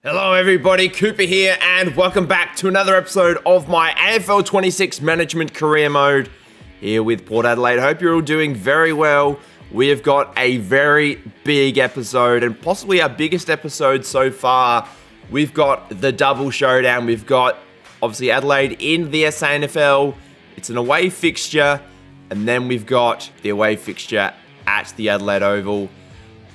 Hello everybody, Cooper here, and welcome back to another episode of my AFL 26 Management Career Mode here with Port Adelaide. Hope you're all doing very well. We have got a very big episode, and possibly our biggest episode so far. We've got the double showdown. We've got, obviously, Adelaide in the SANFL. It's an away fixture, and then we've got the away fixture at the Adelaide Oval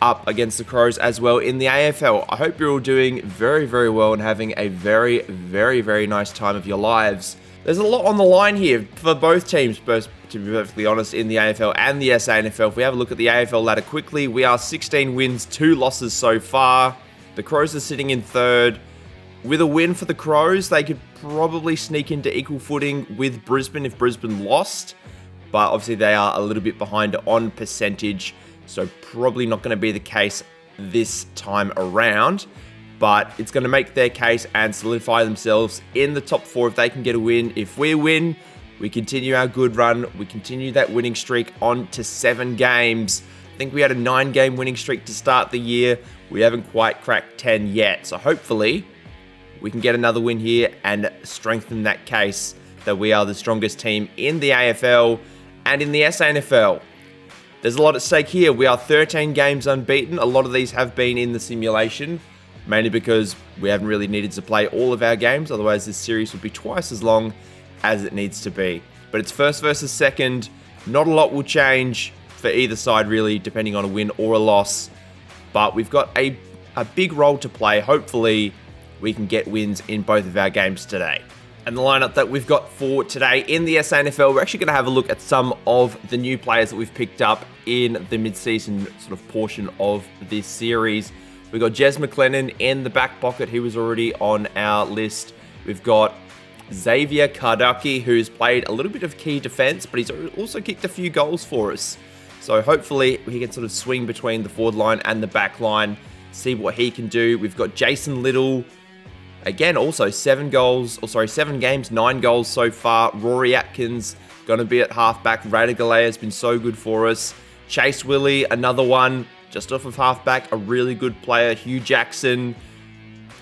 up against the Crows as well in the AFL. I hope you're all doing very, very well and having a very, very, very nice time of your lives. There's a lot on the line here for both teams, both, to be perfectly honest, in the AFL and the SANFL. If we have a look at the AFL ladder quickly, we are 16 wins, 2 losses so far. The Crows are sitting in third. With a win for the Crows, they could probably sneak into equal footing with Brisbane if Brisbane lost. But obviously they are a little bit behind on percentage, so probably not going to be the case this time around. But it's going to make their case and solidify themselves in the top 4 if they can get a win. If we win, we continue our good run. We continue that winning streak on to 7 games. I think we had a 9-game winning streak to start the year. We haven't quite cracked 10 yet. So hopefully we can get another win here and strengthen that case that we are the strongest team in the AFL and in the SANFL. There's a lot at stake here. We are 13 games unbeaten. A lot of these have been in the simulation, mainly because we haven't really needed to play all of our games. Otherwise, this series would be twice as long as it needs to be. But it's first versus second. Not a lot will change for either side, really, depending on a win or a loss. But we've got a big role to play. Hopefully, we can get wins in both of our games today. And the lineup that we've got for today in the SANFL, we're actually going to have a look at some of the new players that we've picked up in the mid-season sort of portion of this series. We've got Jez McLennan in the back pocket, who was already on our list. We've got Xavier Kardaki, who's played a little bit of key defense, but he's also kicked a few goals for us. So hopefully he can sort of swing between the forward line and the back line, see what he can do. We've got Jason Little. Again, also 7 games, 9 goals so far. Rory Atkins going to be at halfback. Rada Galea has been so good for us. Chase Willie, another one, just off of halfback, a really good player. Hugh Jackson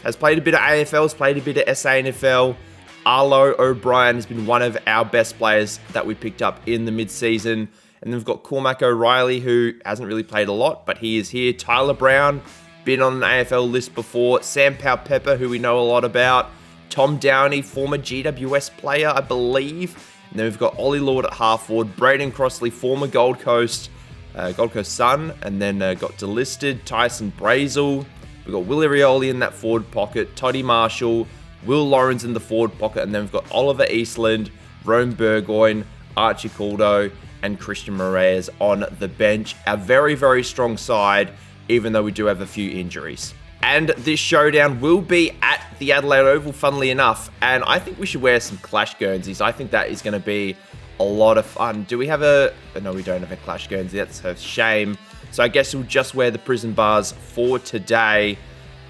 has played a bit of AFL, has played a bit of SANFL. Arlo O'Brien has been one of our best players that we picked up in the mid-season. And then we've got Cormac O'Reilly, who hasn't really played a lot, but he is here. Tyler Brown, been on an AFL list before. Sam Powell-Pepper, who we know a lot about. Tom Downey, former GWS player, I believe. And then we've got Ollie Lord at half forward. Braden Crossley, former Gold Coast Sun. And then got delisted. Tyson Brazel. We've got Willie Rioli in that forward pocket. Toddy Marshall. Will Lawrence in the forward pocket. And then we've got Oliver Eastland, Rome Burgoyne, Archie Caldo, and Christian Moraes on the bench. A very, very strong side, even though we do have a few injuries. And this showdown will be at the Adelaide Oval, funnily enough. And I think we should wear some Clash Guernseys. I think that is going to be a lot of fun. Do we have a... No, we don't have a Clash Guernsey. That's a shame. So I guess we'll just wear the prison bars for today.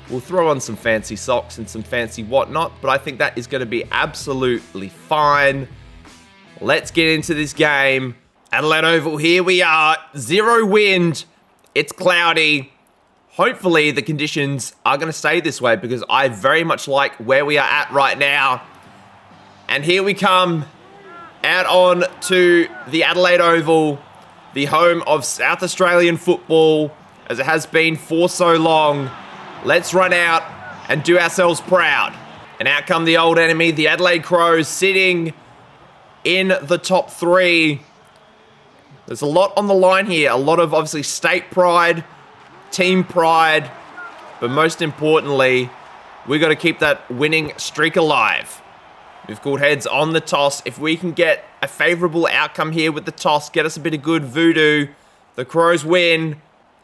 We'll throw on some fancy socks and some fancy whatnot. But I think that is going to be absolutely fine. Let's get into this game. Adelaide Oval, here we are. 0 wind. It's cloudy. Hopefully the conditions are going to stay this way because I very much like where we are at right now. And here we come out on to the Adelaide Oval, the home of South Australian football as it has been for so long. Let's run out and do ourselves proud. And out come the old enemy, the Adelaide Crows, sitting in the top 3. There's a lot on the line here. A lot of, obviously, state pride, team pride. But most importantly, we've got to keep that winning streak alive. We've called heads on the toss. If we can get a favourable outcome here with the toss, get us a bit of good voodoo, the Crows win,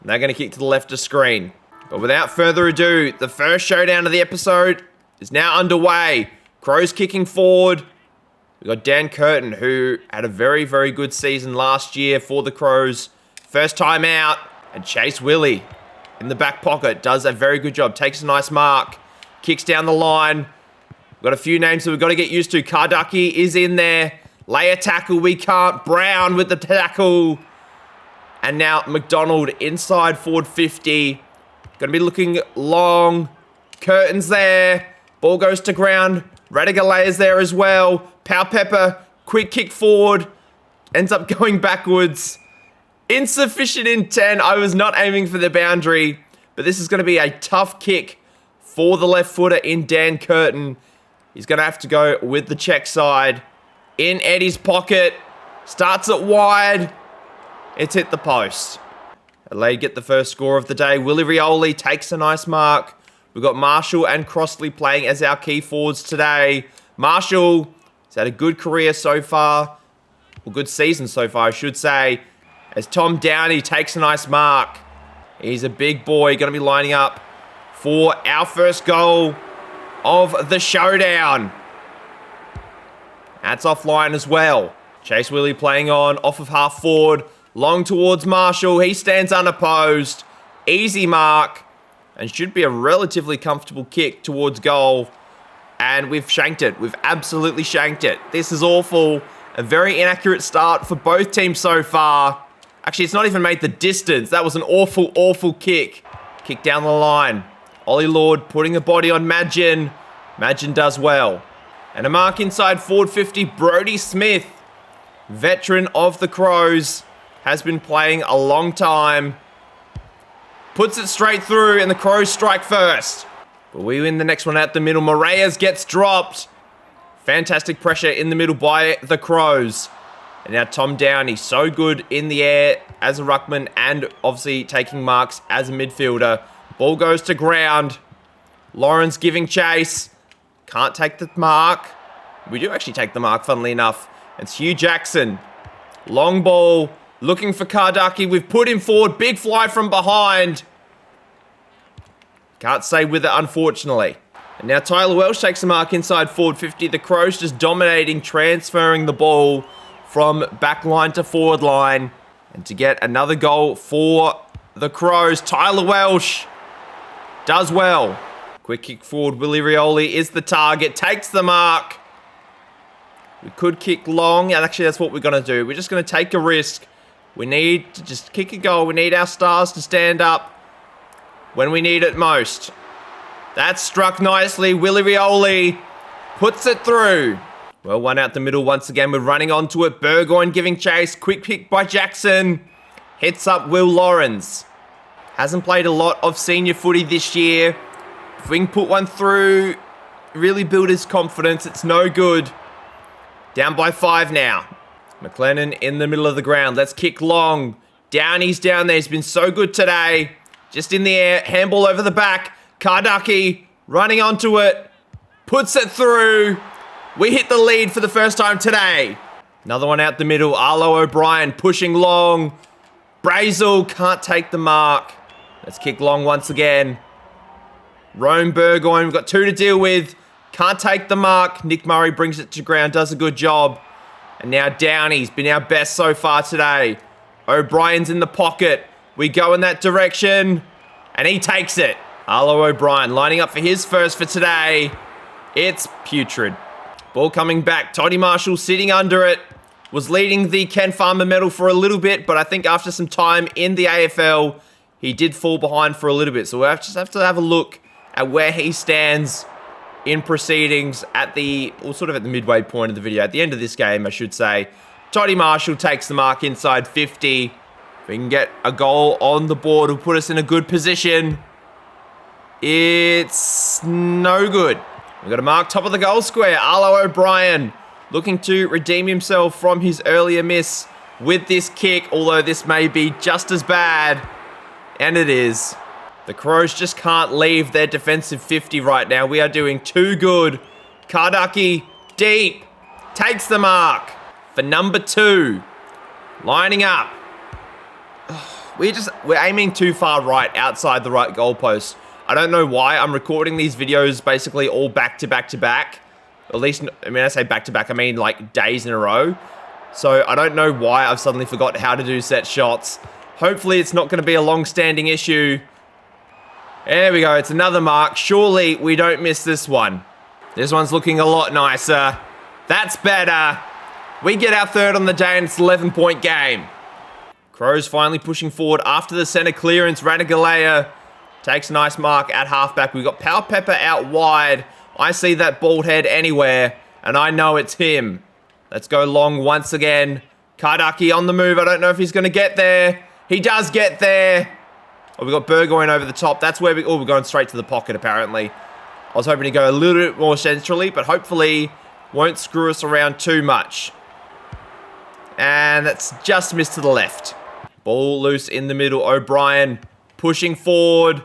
and they're going to kick to the left of screen. But without further ado, the first showdown of the episode is now underway. Crows kicking forward. We've got Dan Curtin, who had a very, very good season last year for the Crows. First time out. And Chase Willie in the back pocket does a very good job. Takes a nice mark. Kicks down the line. We've got a few names that we've got to get used to. Kardaki is in there. Lay a tackle. We can't. Brown with the tackle. And now McDonald inside forward 50. Going to be looking long. Curtin's there. Ball goes to ground. Radagalea's there as well. Pow Pepper, quick kick forward. Ends up going backwards. Insufficient intent. I was not aiming for the boundary. But this is going to be a tough kick for the left footer in Dan Curtin. He's going to have to go with the check side. In Eddie's pocket. Starts it wide. It's hit the post. Adelaide get the first score of the day. Willie Rioli takes a nice mark. We've got Marshall and Crossley playing as our key forwards today. Marshall has had a good career so far. Well, good season so far, I should say. As Tom Downey takes a nice mark. He's a big boy. Going to be lining up for our first goal of the showdown. That's offline as well. Chase Willie playing on off of half forward. Long towards Marshall. He stands unopposed. Easy mark. And should be a relatively comfortable kick towards goal. And we've shanked it. We've absolutely shanked it. This is awful. A very inaccurate start for both teams so far. Actually, it's not even made the distance. That was an awful, awful kick. Kick down the line. Ollie Lord putting a body on Madgen. Madgen does well. And a mark inside forward 50. Brodie Smith, veteran of the Crows, has been playing a long time. Puts it straight through and the Crows strike first. But we win the next one out the middle. Moraes gets dropped. Fantastic pressure in the middle by the Crows. And now Tom Downey, so good in the air as a ruckman and obviously taking marks as a midfielder. Ball goes to ground. Lawrence giving chase. Can't take the mark. We do actually take the mark, funnily enough. It's Hugh Jackson. Long ball. Looking for Kardaki. We've put him forward. Big fly from behind. Can't stay with it, unfortunately. And now Tyler Welsh takes the mark inside forward 50. The Crows just dominating, transferring the ball from back line to forward line. And to get another goal for the Crows, Tyler Welsh does well. Quick kick forward. Willie Rioli is the target. Takes the mark. We could kick long. And actually, that's what we're going to do. We're just going to take a risk. We need to just kick a goal. We need our stars to stand up when we need it most. That's struck nicely. Willie Rioli puts it through. Well, one out the middle once again. We're running onto it. Burgoyne giving chase. Quick kick by Jackson. Hits up Will Lawrence. Hasn't played a lot of senior footy this year. If we can put one through, really build his confidence. It's no good. Down by 5 now. McLennan in the middle of the ground. Let's kick long. Downey's down there. He's been so good today. Just in the air. Handball over the back. Kardaki running onto it. Puts it through. We hit the lead for the first time today. Another one out the middle. Arlo O'Brien pushing long. Brazel can't take the mark. Let's kick long once again. Rome Burgoyne. We've got 2 to deal with. Can't take the mark. Nick Murray brings it to ground. Does a good job. And now Downey's been our best so far today. O'Brien's in the pocket. We go in that direction. And he takes it. Arlo O'Brien lining up for his first for today. It's putrid. Ball coming back. Toddy Marshall sitting under it. Was leading the Ken Farmer medal for a little bit. But I think after some time in the AFL, he did fall behind for a little bit. So we'll just have to have a look at where he stands in proceedings at the, or sort of at the midway point of the video. At the end of this game, I should say. Toddy Marshall takes the mark inside 50. If we can get a goal on the board, will put us in a good position. It's no good. We've got a mark top of the goal square. Arlo O'Brien looking to redeem himself from his earlier miss with this kick, although this may be just as bad. And it is. The Crows just can't leave their defensive 50 right now. We are doing too good. Kardaki, deep, takes the mark for number 2. Lining up. We're aiming too far right, outside the right goalpost. I don't know why. I'm recording these videos basically all back to back to back. At least, I mean, I say back to back, I mean like days in a row. So I don't know why I've suddenly forgot how to do set shots. Hopefully it's not going to be a long-standing issue. There we go. It's another mark. Surely we don't miss this one. This one's looking a lot nicer. That's better. We get our 3rd on the day and it's an 11-point game. Crows finally pushing forward after the centre clearance. Ranagalea Takes a nice mark at halfback. We've got Power Pepper out wide. I see that bald head anywhere, and I know it's him. Let's go long once again. Kardaki on the move. I don't know if he's going to get there. He does get there. Oh, we've got Burgoyne over the top. That's where we're going straight to the pocket, apparently. I was hoping to go a little bit more centrally, but hopefully won't screw us around too much. And that's just missed to the left. Ball loose in the middle. O'Brien pushing forward.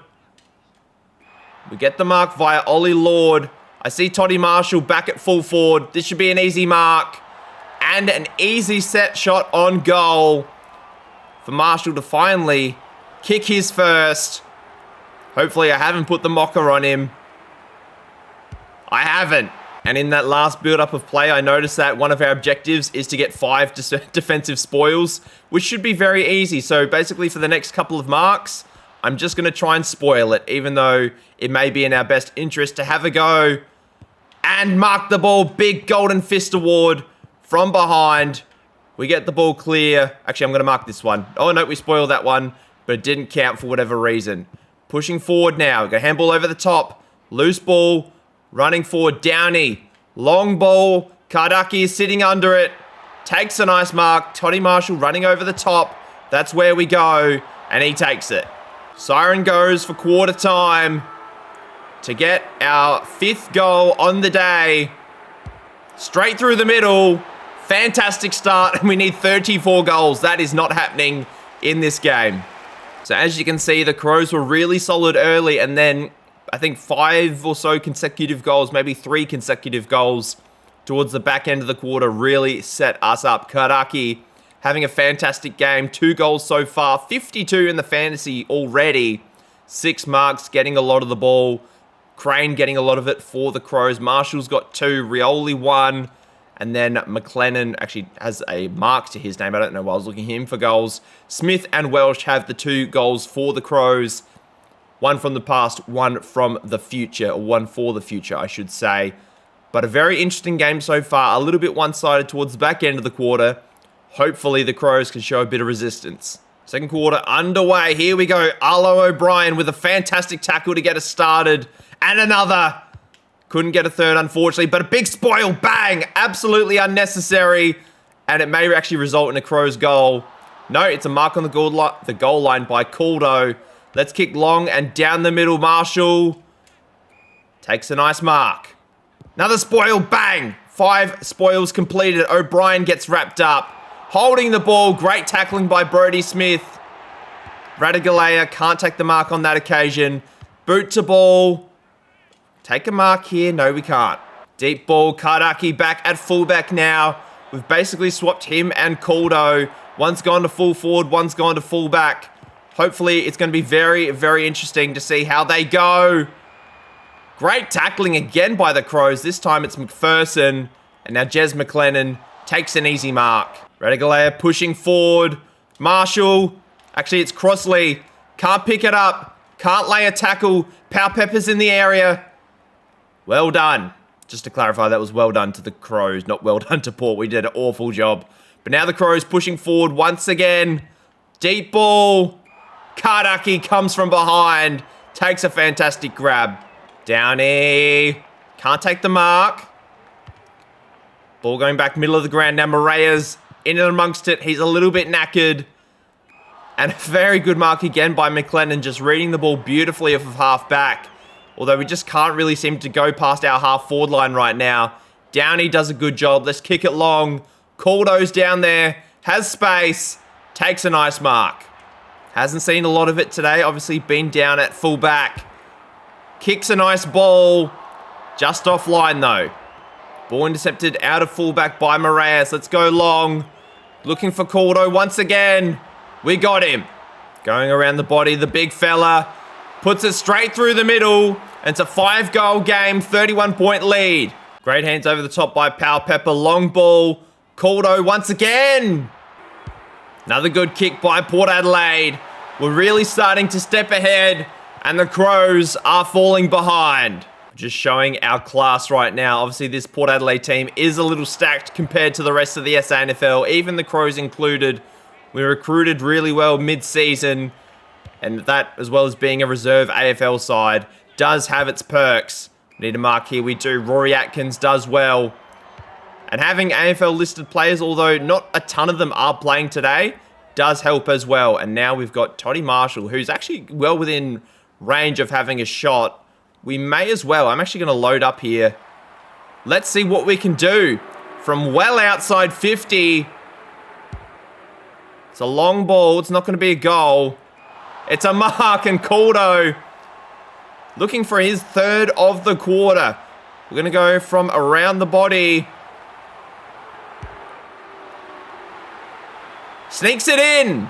We get the mark via Ollie Lord. I see Toddy Marshall back at full forward. This should be an easy mark. And an easy set shot on goal for Marshall to finally kick his first. Hopefully I haven't put the mocker on him. I haven't. And in that last build-up of play, I noticed that one of our objectives is to get 5 defensive spoils, which should be very easy. So basically for the next couple of marks, I'm just going to try and spoil it, even though it may be in our best interest to have a go and mark the ball. Big Golden Fist Award from behind. We get the ball clear. Actually, I'm going to mark this one. Oh, no, we spoiled that one, but it didn't count for whatever reason. Pushing forward now. Got handball over the top. Loose ball. Running forward. Downey. Long ball. Kardaki is sitting under it. Takes a nice mark. Toddy Marshall running over the top. That's where we go. And he takes it. Siren goes for quarter time to get our 5th goal on the day. Straight through the middle. Fantastic start. And we need 34 goals. That is not happening in this game. So as you can see, the Crows were really solid early. And then I think 5 or so consecutive goals, maybe 3 consecutive goals towards the back end of the quarter really set us up. Kardaki having a fantastic game. 2 goals so far. 52 in the fantasy already. 6 marks, getting a lot of the ball. Crane getting a lot of it for the Crows. Marshall's got 2. Rioli 1. And then McLennan actually has a mark to his name. I don't know why I was looking at him for goals. Smith and Welsh have the 2 goals for the Crows. 1 from the past, 1 from the future. Or 1 for the future, I should say. But a very interesting game so far. A little bit one-sided towards the back end of the quarter. Hopefully the Crows can show a bit of resistance. Second quarter underway. Here we go. Arlo O'Brien with a fantastic tackle to get us started. And another. Couldn't get a third, unfortunately. But a big spoil. Bang. Absolutely unnecessary. And it may actually result in a Crows goal. No, it's a mark on the goal line by Caldo. Let's kick long and down the middle. Marshall takes a nice mark. Another spoil. Bang. 5 spoils completed. O'Brien gets wrapped up. Holding the ball. Great tackling by Brodie Smith. Radigalea can't take the mark on that occasion. Boot to ball. Take a mark here. No, we can't. Deep ball. Kardaki back at fullback now. We've basically swapped him and Caldo. One's gone to full forward. One's gone to fullback. Hopefully, it's going to be very, very interesting to see how they go. Great tackling again by the Crows. This time it's McPherson. And now Jez McLennan takes an easy mark. Radigalea pushing forward. Marshall. Actually, it's Crossley. Can't pick it up. Can't lay a tackle. Power Pepper's in the area. Well done. Just to clarify, that was well done to the Crows, not well done to Port. We did an awful job. But now the Crows pushing forward once again. Deep ball. Kardaki comes from behind. Takes a fantastic grab. Downey. Can't take the mark. Ball going back middle of the ground. Now Morea's in and amongst it. He's a little bit knackered. And a very good mark again by McLennan. Just reading the ball beautifully off of half back. Although we just can't really seem to go past our half forward line right now. Downey does a good job. Let's kick it long. Caldo's down there. Has space. Takes a nice mark. Hasn't seen a lot of it today. Obviously been down at full back. Kicks a nice ball. Just offline though. Ball intercepted out of fullback by Moraes. Let's go long. Looking for Caldo once again. We got him. Going around the body, the big fella. Puts it straight through the middle. And it's a 5-goal game, 31-point lead. Great hands over the top by Power Pepper. Long ball. Caldo once again. Another good kick by Port Adelaide. We're really starting to step ahead. And the Crows are falling behind. Just showing our class right now. Obviously, this Port Adelaide team is a little stacked compared to the rest of the SANFL. Even the Crows included. We recruited really well mid-season. And that, as well as being a reserve AFL side, does have its perks. Need a mark here, we do. Rory Atkins does well. And having AFL listed players, although not a ton of them are playing today, does help as well. And now we've got Toddy Marshall, who's actually well within range of having a shot. We may as well. I'm actually going to load up here. Let's see what we can do. From well outside 50. It's a long ball. It's not going to be a goal. It's a mark, and Caldo looking for his third of the quarter. We're going to go from around the body. Sneaks it in.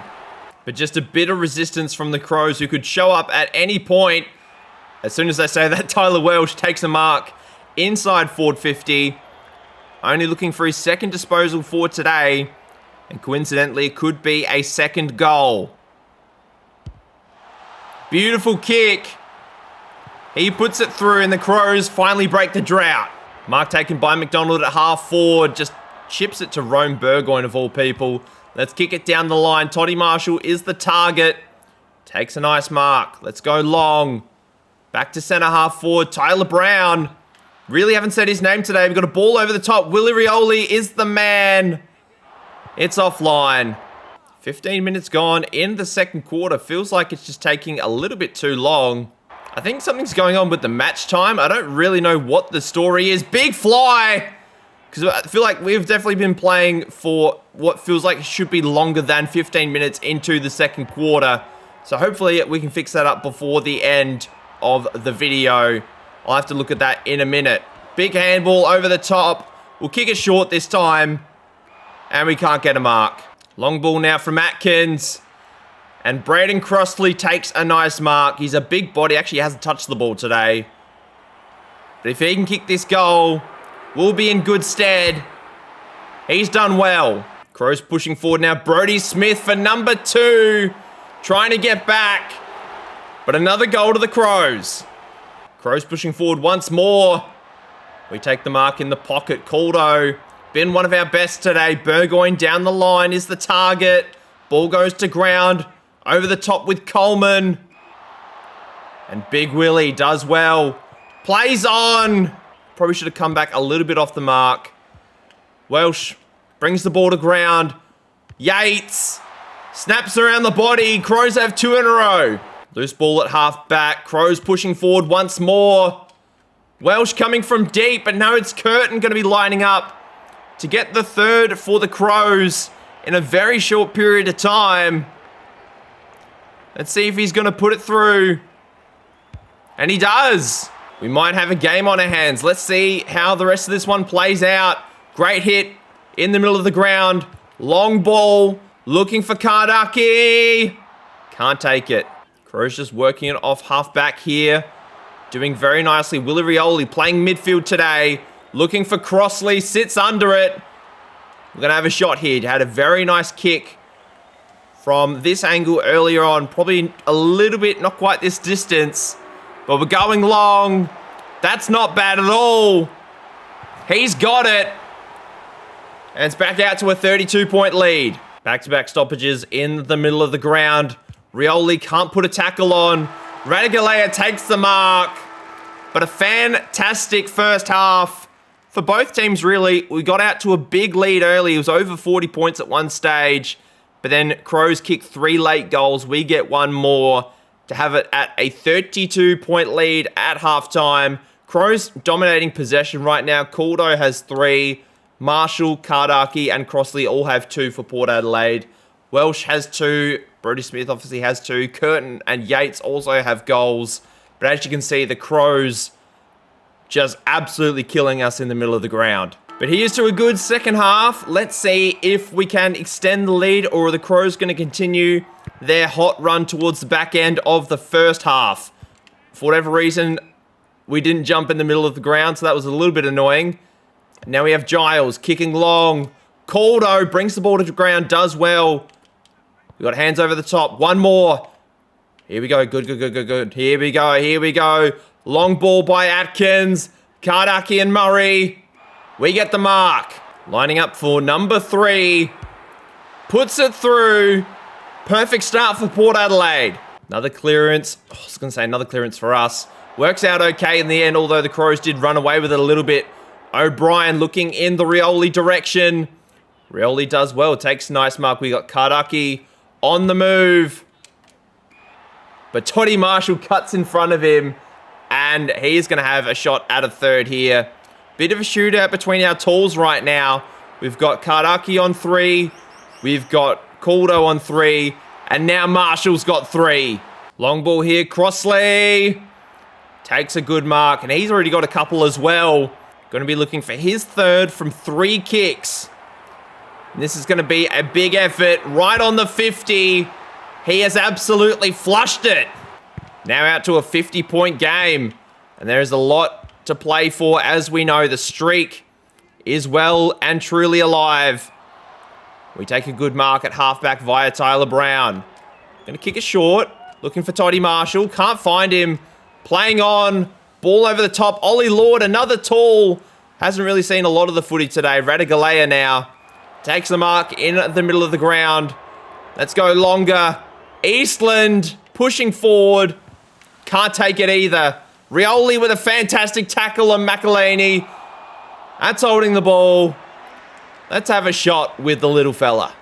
But just a bit of resistance from the Crows, who could show up at any point. As soon as they say that, Tyler Welsh takes a mark inside forward 50. Only looking for his second disposal for today. And coincidentally, it could be a second goal. Beautiful kick. He puts it through, and the Crows finally break the drought. Mark taken by McDonald at half forward. Just chips it to Rome Burgoyne, of all people. Let's kick it down the line. Toddy Marshall is the target. Takes a nice mark. Let's go long. Back to centre half forward. Tyler Brown. Really haven't said his name today. We've got a ball over the top. Willie Rioli is the man. It's offline. 15 minutes gone in the second quarter. Feels like it's just taking a little bit too long. I think something's going on with the match time. I don't really know what the story is. Big fly. Because I feel like we've definitely been playing for what feels like it should be longer than 15 minutes into the second quarter. So hopefully we can fix that up before the end of the video. I'll have to look at that in a minute. Big handball over the top. We'll kick it short this time. And we can't get a mark. Long ball now from Atkins. And Braden Crossley takes a nice mark. He's a big body. Actually hasn't touched the ball today. But if he can kick this goal, we'll be in good stead. He's done well. Crows pushing forward now. Brodie Smith for number 2. Trying to get back. But another goal to the Crows. Crows pushing forward once more. We take the mark in the pocket. Caldo, been one of our best today. Burgoyne down the line is the target. Ball goes to ground. Over the top with Coleman. And Big Willie does well. Plays on. Probably should have come back a little bit off the mark. Welsh brings the ball to ground. Yates snaps around the body. Crows have 2 in a row. Loose ball at half back. Crows pushing forward once more. Welsh coming from deep, but now it's Curtin going to be lining up to get the third for the Crows in a very short period of time. Let's see if he's going to put it through. And he does. We might have a game on our hands. Let's see how the rest of this one plays out. Great hit in the middle of the ground. Long ball. Looking for Kardaki. Can't take it. Crows just working it off half back here. Doing very nicely. Willie Rioli playing midfield today. Looking for Crossley. Sits under it. We're going to have a shot here. Had a very nice kick from this angle earlier on. Probably a little bit, not quite this distance. But we're going long. That's not bad at all. He's got it. And it's back out to a 32-point lead. Back-to-back stoppages in the middle of the ground. Rioli can't put a tackle on. Radigalea takes the mark. But a fantastic first half for both teams, really. We got out to a big lead early. It was over 40 points at one stage. But then Crows kick 3 late goals. We get 1 more to have it at a 32-point lead at halftime. Crows dominating possession right now. Caldo has 3. Marshall, Kardaki, and Crossley all have 2 for Port Adelaide. Welsh has 2. Brodie Smith obviously has 2. Curtin and Yates also have goals. But as you can see, the Crows just absolutely killing us in the middle of the ground. But here's to a good second half. Let's see if we can extend the lead, or are the Crows going to continue their hot run towards the back end of the first half. For whatever reason, we didn't jump in the middle of the ground, so that was a little bit annoying. Now we have Giles kicking long. Caldo brings the ball to the ground, does well. We got hands over the top. 1 more. Here we go. Good. Here we go. Long ball by Atkins. Kardaki and Murray. We get the mark. Lining up for number 3. Puts it through. Perfect start for Port Adelaide. Another clearance. Oh, I was going to say another clearance for us. Works out okay in the end, although the Crows did run away with it a little bit. O'Brien looking in the Rioli direction. Rioli does well. Takes a nice mark. We got Kardaki on the move. But Toddy Marshall cuts in front of him. And he is going to have a shot at a third here. Bit of a shootout between our tools right now. We've got Kardaki on 3. We've got Caldo on 3. And now Marshall's got 3. Long ball here. Crossley takes a good mark. And he's already got a couple as well. Going to be looking for his third from 3 kicks. And this is going to be a big effort. Right on the 50. He has absolutely flushed it. Now out to a 50-point game. And there is a lot to play for. As we know, the streak is well and truly alive. We take a good mark at halfback via Tyler Brown. Going to kick it short. Looking for Toddy Marshall. Can't find him. Playing on. Ball over the top. Ollie Lord, another tall. Hasn't really seen a lot of the footy today. Radigalea now. Takes the mark in the middle of the ground. Let's go longer. Eastland pushing forward. Can't take it either. Rioli with a fantastic tackle on McElhaney. That's holding the ball. Let's have a shot with the little fella.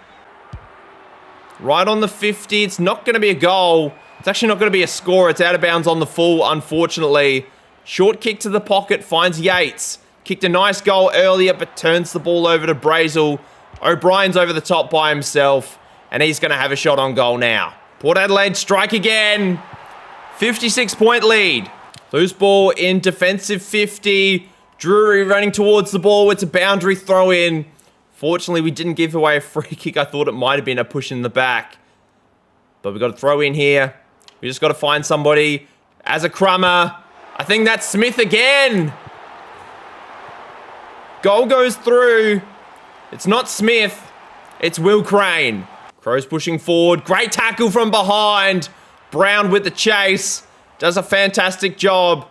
Right on the 50. It's not going to be a goal. It's actually not going to be a score. It's out of bounds on the full, unfortunately. Short kick to the pocket. Finds Yates. Kicked a nice goal earlier, but turns the ball over to Brazel. O'Brien's over the top by himself. And he's going to have a shot on goal now. Port Adelaide strike again. 56-point lead. Loose ball in defensive 50. Drury running towards the ball. It's a boundary throw in. Fortunately, we didn't give away a free kick. I thought it might have been a push in the back. But we've got to throw in here. We just got to find somebody as a crummer. I think that's Smith again. Goal goes through. It's not Smith. It's Will Crane. Crows pushing forward. Great tackle from behind. Brown with the chase. Does a fantastic job.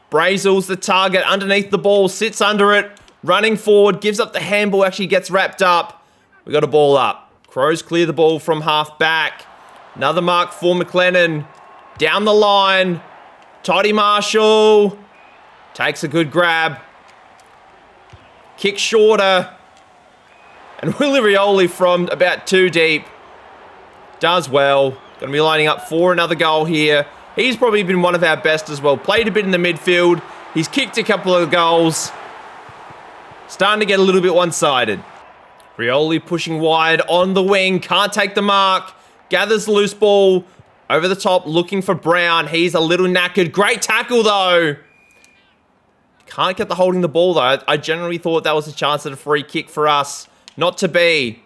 Brazel's the target underneath the ball. Sits under it. Running forward. Gives up the handball. Actually gets wrapped up. We got a ball up. Crows clear the ball from half back. Another mark for McLennan. Down the line. Toddy Marshall. Takes a good grab. Kick shorter. And Willie Rioli from about 2 deep. Does well. Going to be lining up for another goal here. He's probably been one of our best as well. Played a bit in the midfield. He's kicked a couple of goals. Starting to get a little bit one-sided. Rioli pushing wide on the wing. Can't take the mark. Gathers the loose ball. Over the top, looking for Brown. He's a little knackered. Great tackle, though. Can't get the holding the ball, though. I generally thought that was a chance at a free kick for us. Not to be.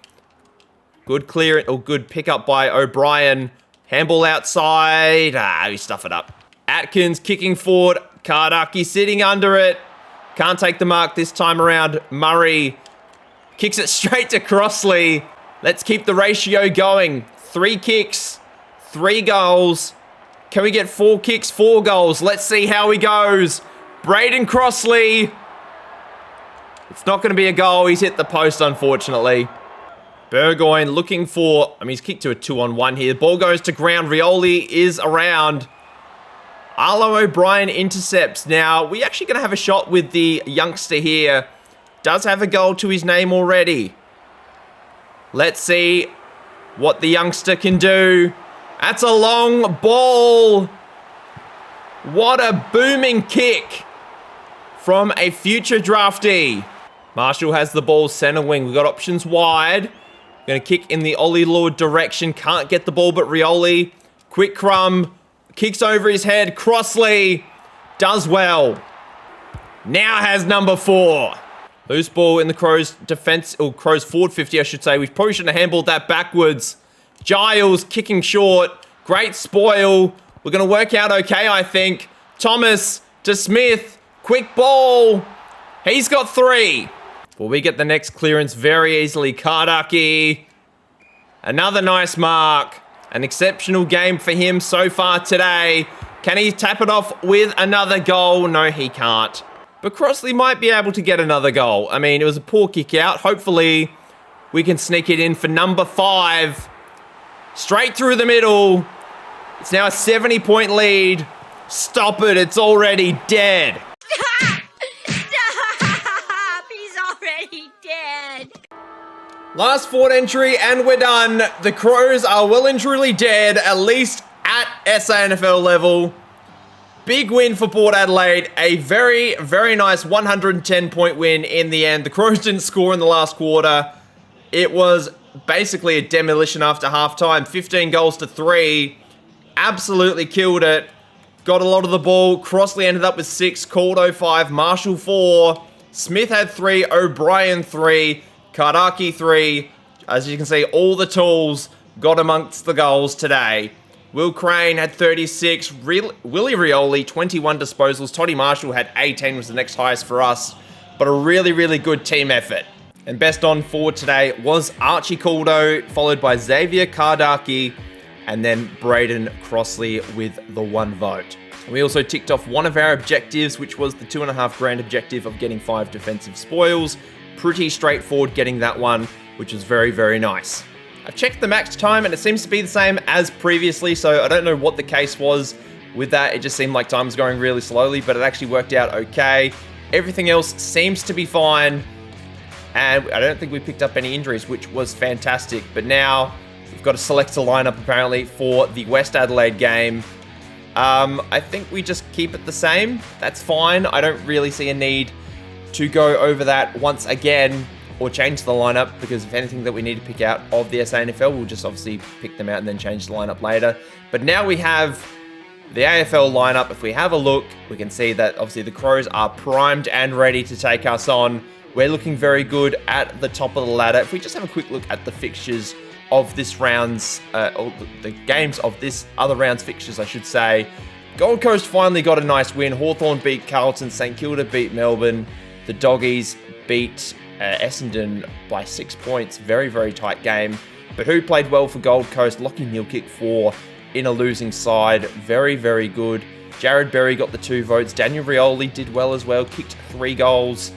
Good clear, or good pickup by O'Brien. Handball outside. We stuff it up. Atkins kicking forward. Kardaki sitting under it. Can't take the mark this time around. Murray kicks it straight to Crossley. Let's keep the ratio going. 3 kicks, 3 goals. Can we get 4 kicks, 4 goals? Let's see how he goes. Braden Crossley. It's not going to be a goal. He's hit the post, unfortunately. Burgoyne looking for... he's kicked to a 2-on-1 here. Ball goes to ground. Rioli is around. Arlo O'Brien intercepts. Now, we're actually going to have a shot with the youngster here. Does have a goal to his name already. Let's see what the youngster can do. That's a long ball. What a booming kick from a future draftee. Marshall has the ball center wing. We've got options wide. Going to kick in the Ollie Lord direction. Can't get the ball, but Rioli. Quick crumb. Kicks over his head. Crossley does well. Now has number 4. Loose ball in the Crows defense, or Crows forward 50, I should say. We probably shouldn't have handballed that backwards. Giles kicking short. Great spoil. We're going to work out okay, I think. Thomas to Smith. Quick ball. He's got 3. Well, we get the next clearance very easily. Kardaki. Another nice mark. An exceptional game for him so far today. Can he tap it off with another goal? No, he can't. But Crossley might be able to get another goal. I mean, it was a poor kick out. Hopefully, we can sneak it in for number 5. Straight through the middle. It's now a 70-point lead. Stop it, it's already dead. Stop! He's already dead. Last fort entry and we're done. The Crows are well and truly dead, at least at SANFL level. Big win for Port Adelaide. A very, very nice 110-point win in the end. The Crows didn't score in the last quarter. It was basically a demolition after halftime. 15 goals to 3. Absolutely killed it. Got a lot of the ball. Crossley ended up with 6. Caldo 5. Marshall 4. Smith had 3. O'Brien 3. Kardaki 3. As you can see, all the tools got amongst the goals today. Will Crane had 36. Willie Rioli, 21 disposals. Toddy Marshall had 18, was the next highest for us. But a really, really good team effort. And best on forward today was Archie Caldo, followed by Xavier Kardaki, and then Braden Crossley with the 1 vote. We also ticked off one of our objectives, which was the $2.5 grand objective of getting 5 defensive spoils. Pretty straightforward getting that one, which was very, very nice. I've checked the max time and it seems to be the same as previously, so I don't know what the case was with that. It just seemed like time was going really slowly, but it actually worked out okay. Everything else seems to be fine, and I don't think we picked up any injuries, which was fantastic. But now we've got to select a lineup apparently for the West Adelaide game. I think we just keep it the same. That's fine. I don't really see a need to go over that once again or change the lineup, because if anything that we need to pick out of the SANFL, we'll just obviously pick them out and then change the lineup later. But now we have the AFL lineup. If we have a look, we can see that obviously the Crows are primed and ready to take us on. We're looking very good at the top of the ladder. If we just have a quick look at the fixtures of this round's, or the games of this other round's fixtures, I should say. Gold Coast finally got a nice win. Hawthorn beat Carlton. St Kilda beat Melbourne. The Doggies beat Essendon by 6 points. Very, very tight game. But who played well for Gold Coast? Lockie Neal kicked 4 in a losing side. Very, very good. Jared Berry got the 2 votes. Daniel Rioli did well as well. Kicked 3 goals.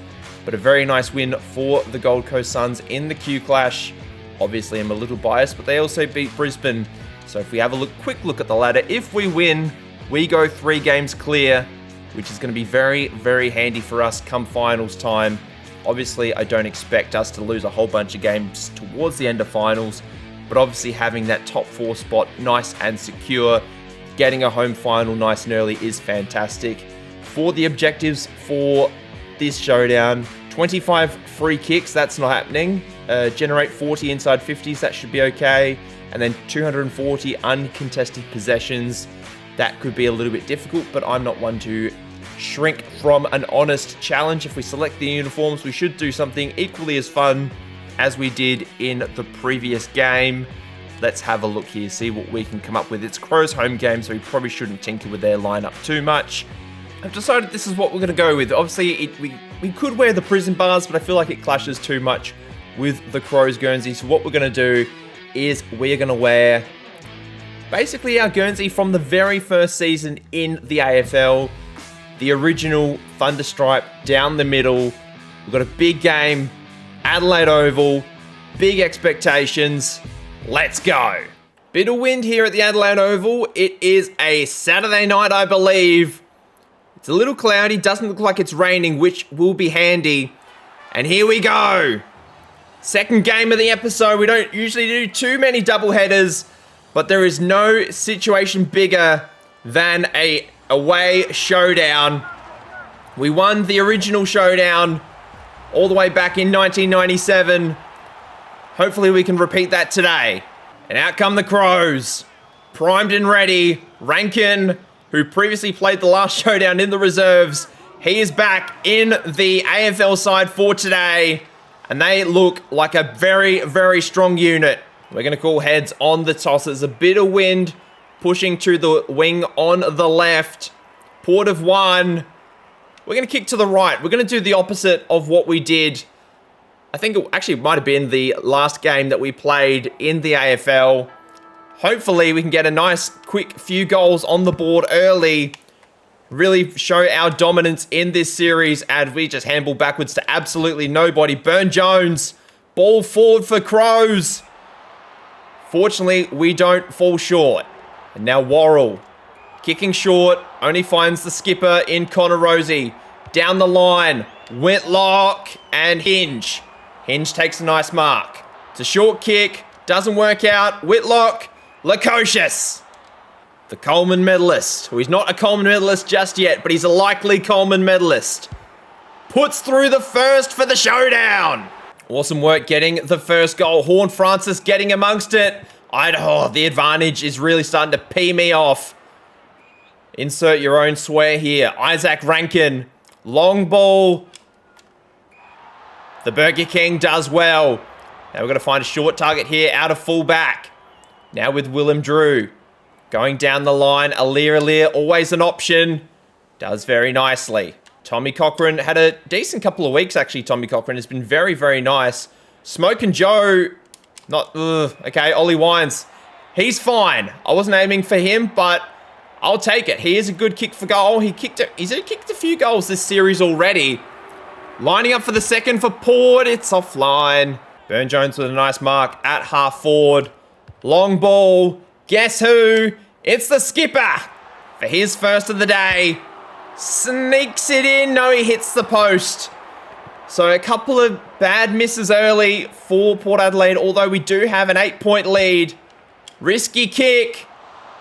But a very nice win for the Gold Coast Suns in the Q Clash. Obviously, I'm a little biased, but they also beat Brisbane. So if we have a quick look at the ladder, if we win, we go 3 games clear, which is going to be very, very handy for us come finals time. Obviously, I don't expect us to lose a whole bunch of games towards the end of finals, but obviously having that top 4 spot nice and secure, getting a home final nice and early is fantastic. For the objectives for this showdown, 25 free kicks, that's not happening. Generate 40 inside 50s, that should be okay. And then 240 uncontested possessions. That could be a little bit difficult, but I'm not one to shrink from an honest challenge. If we select the uniforms, we should do something equally as fun as we did in the previous game. Let's have a look here, see what we can come up with. It's Crows' home game, so we probably shouldn't tinker with their lineup too much. I've decided this is what we're going to go with. Obviously, we could wear the prison bars, but I feel like it clashes too much with the Crows Guernsey. So what we're going to do is we're going to wear basically our Guernsey from the very first season in the AFL. The original Thunderstripe down the middle. We've got a big game, Adelaide Oval, big expectations. Let's go. Bit of wind here at the Adelaide Oval. It is a Saturday night, I believe. It's a little cloudy, doesn't look like it's raining, which will be handy. And here we go. Second game of the episode. We don't usually do too many double headers, but there is no situation bigger than a away showdown. We won the original showdown all the way back in 1997. Hopefully we can repeat that today. And out come the Crows. Primed and ready. Rankin, who previously played the last showdown in the reserves, he is back in the AFL side for today. And they look like a very, very strong unit. We're going to call heads on the toss. There's a bit of wind pushing to the wing on the left. Port of 1. We're going to kick to the right. We're going to do the opposite of what we did. I think it actually might have been the last game that we played in the AFL. Hopefully we can get a nice quick few goals on the board early. Really show our dominance in this series, and we just handball backwards to absolutely nobody. Burn Jones. Ball forward for Crows. Fortunately, we don't fall short. And now Worrell. Kicking short. Only finds the skipper in Connor Rosie. Down the line. Whitlock and Hinge. Hinge takes a nice mark. It's a short kick. Doesn't work out. Whitlock. Lukosius. The Coleman medalist. Who is not a Coleman medalist just yet, but he's a likely Coleman medalist. Puts through the first for the Showdown. Awesome work getting the first goal. Horne-Francis getting amongst it. Idaho, the advantage is really starting to pee me off. Insert your own swear here. Isaac Rankin. Long ball. The Burger King does well. Now we're going to find a short target here out of full back. Now with Willem Drew. Going down the line. Alir, always an option. Does very nicely. Tommy Cochran had a decent couple of weeks, actually. Tommy Cochran has been very, very nice. Smoke and Joe, okay, Ollie Wines. He's fine. I wasn't aiming for him, but I'll take it. He is a good kick for goal. He's kicked a few goals this series already. Lining up for the second for Port. It's offline. Burn Jones with a nice mark at half forward. Long ball. Guess who? It's the skipper for his first of the day. Sneaks it in. No, he hits the post. So a couple of bad misses early for Port Adelaide, although we do have an 8-point lead. Risky kick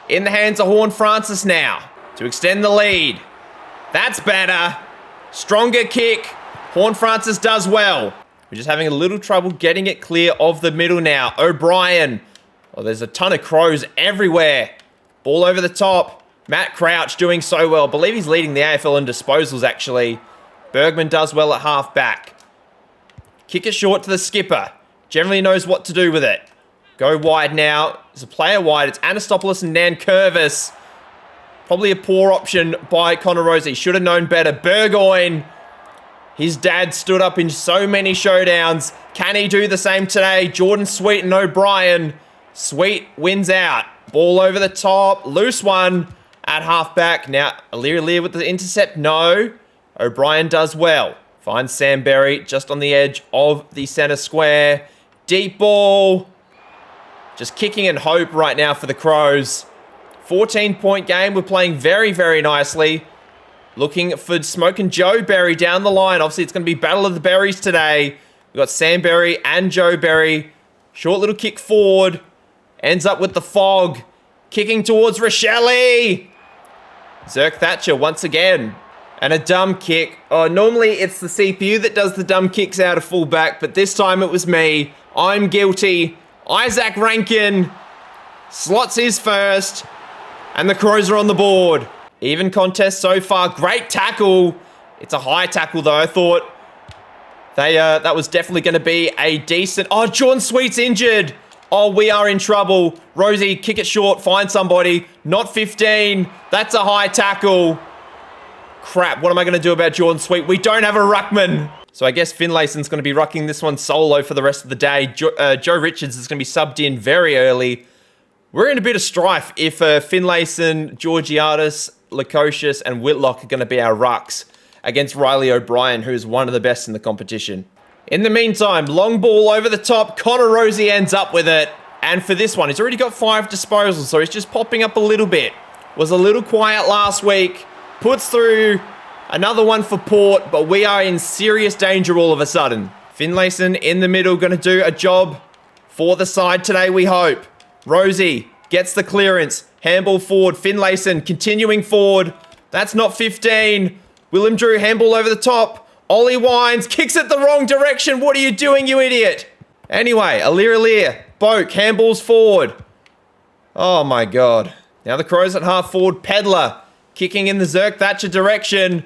in the hands of Horne-Francis now to extend the lead. That's better. Stronger kick. Horne-Francis does well. We're just having a little trouble getting it clear of the middle now. O'Brien. Oh, there's a ton of crows everywhere. Ball over the top. Matt Crouch doing so well. I believe he's leading the AFL in disposals, actually. Bergman does well at half back. Kick it short to the skipper. Generally knows what to do with it. Go wide now. There's a player wide. It's Anastopoulos and Nankervis. Probably a poor option by Connor Rosie. Should have known better. Burgoyne. His dad stood up in so many showdowns. Can he do the same today? Jordan Sweet and O'Brien. Sweet wins out. Ball over the top. Loose one at halfback. Now, Alir with the intercept. No. O'Brien does well. Finds Sam Berry just on the edge of the centre square. Deep ball. Just kicking in hope right now for the Crows. 14-point game. We're playing very, very nicely. Looking for Smoke and Joe Berry down the line. Obviously, it's going to be Battle of the Berries today. We've got Sam Berry and Joe Berry. Short little kick forward. Ends up with the Fog. Kicking towards Rochelle. Zerk Thatcher once again. And a dumb kick. Oh, normally it's the CPU that does the dumb kicks out of fullback, but this time it was me. I'm guilty. Isaac Rankin slots his first. And the Crows are on the board. Even contest so far. Great tackle. It's a high tackle, though. I thought that was definitely going to be a decent... Oh, Jordan Sweet's injured. Oh, we are in trouble. Rosie, kick it short. Find somebody. Not 15. That's a high tackle. Crap, what am I going to do about Jordan Sweet? We don't have a ruckman. So I guess Finlayson's going to be rucking this one solo for the rest of the day. Joe Richards is going to be subbed in very early. We're in a bit of strife if Finlayson, Georgiadis, Lukosius, and Whitlock are going to be our rucks against Riley O'Brien, who is one of the best in the competition. In the meantime, long ball over the top. Connor Rosie ends up with it. And for this one, he's already got 5 disposals, so he's just popping up a little bit. Was a little quiet last week. Puts through another one for Port, but we are in serious danger all of a sudden. Finlayson in the middle, going to do a job for the side today, we hope. Rosie gets the clearance. Handball forward. Finlayson continuing forward. That's not 15. Willem Drew, handball over the top. Ollie Wines kicks it the wrong direction. What are you doing, you idiot? Anyway, Alir. Boak, handballs forward. Oh my God. Now the Crows at half forward. Pedler kicking in the Zerk Thatcher direction.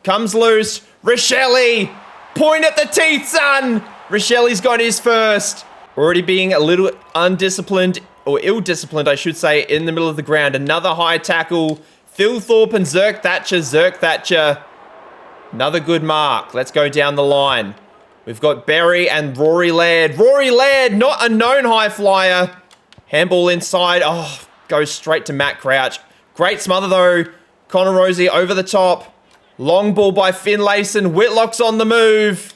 Comes loose. Rochelle. Point at the teeth, son. Rochelle's got his first. Already being a little undisciplined, or ill-disciplined, I should say, in the middle of the ground. Another high tackle. Phil Thorpe and Zerk Thatcher. Zerk Thatcher. Another good mark. Let's go down the line. We've got Berry and Rory Laird. Rory Laird, not a known high flyer. Handball inside. Oh, goes straight to Matt Crouch. Great smother, though. Connor Rosie over the top. Long ball by Finlayson. Whitlock's on the move.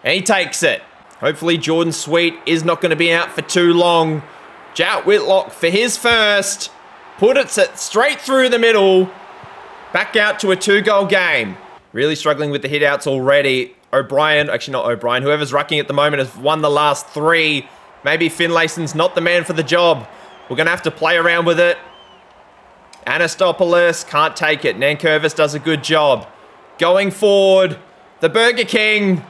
And he takes it. Hopefully Jordan Sweet is not going to be out for too long. Jat Whitlock for his first. Put it straight through the middle. Back out to a 2-goal game. Really struggling with the hit-outs already. O'Brien, actually not O'Brien, whoever's rucking at the moment has won the last 3. Maybe Finlayson's not the man for the job. We're going to have to play around with it. Anastopoulos can't take it. Nankervis does a good job. Going forward, the Burger King.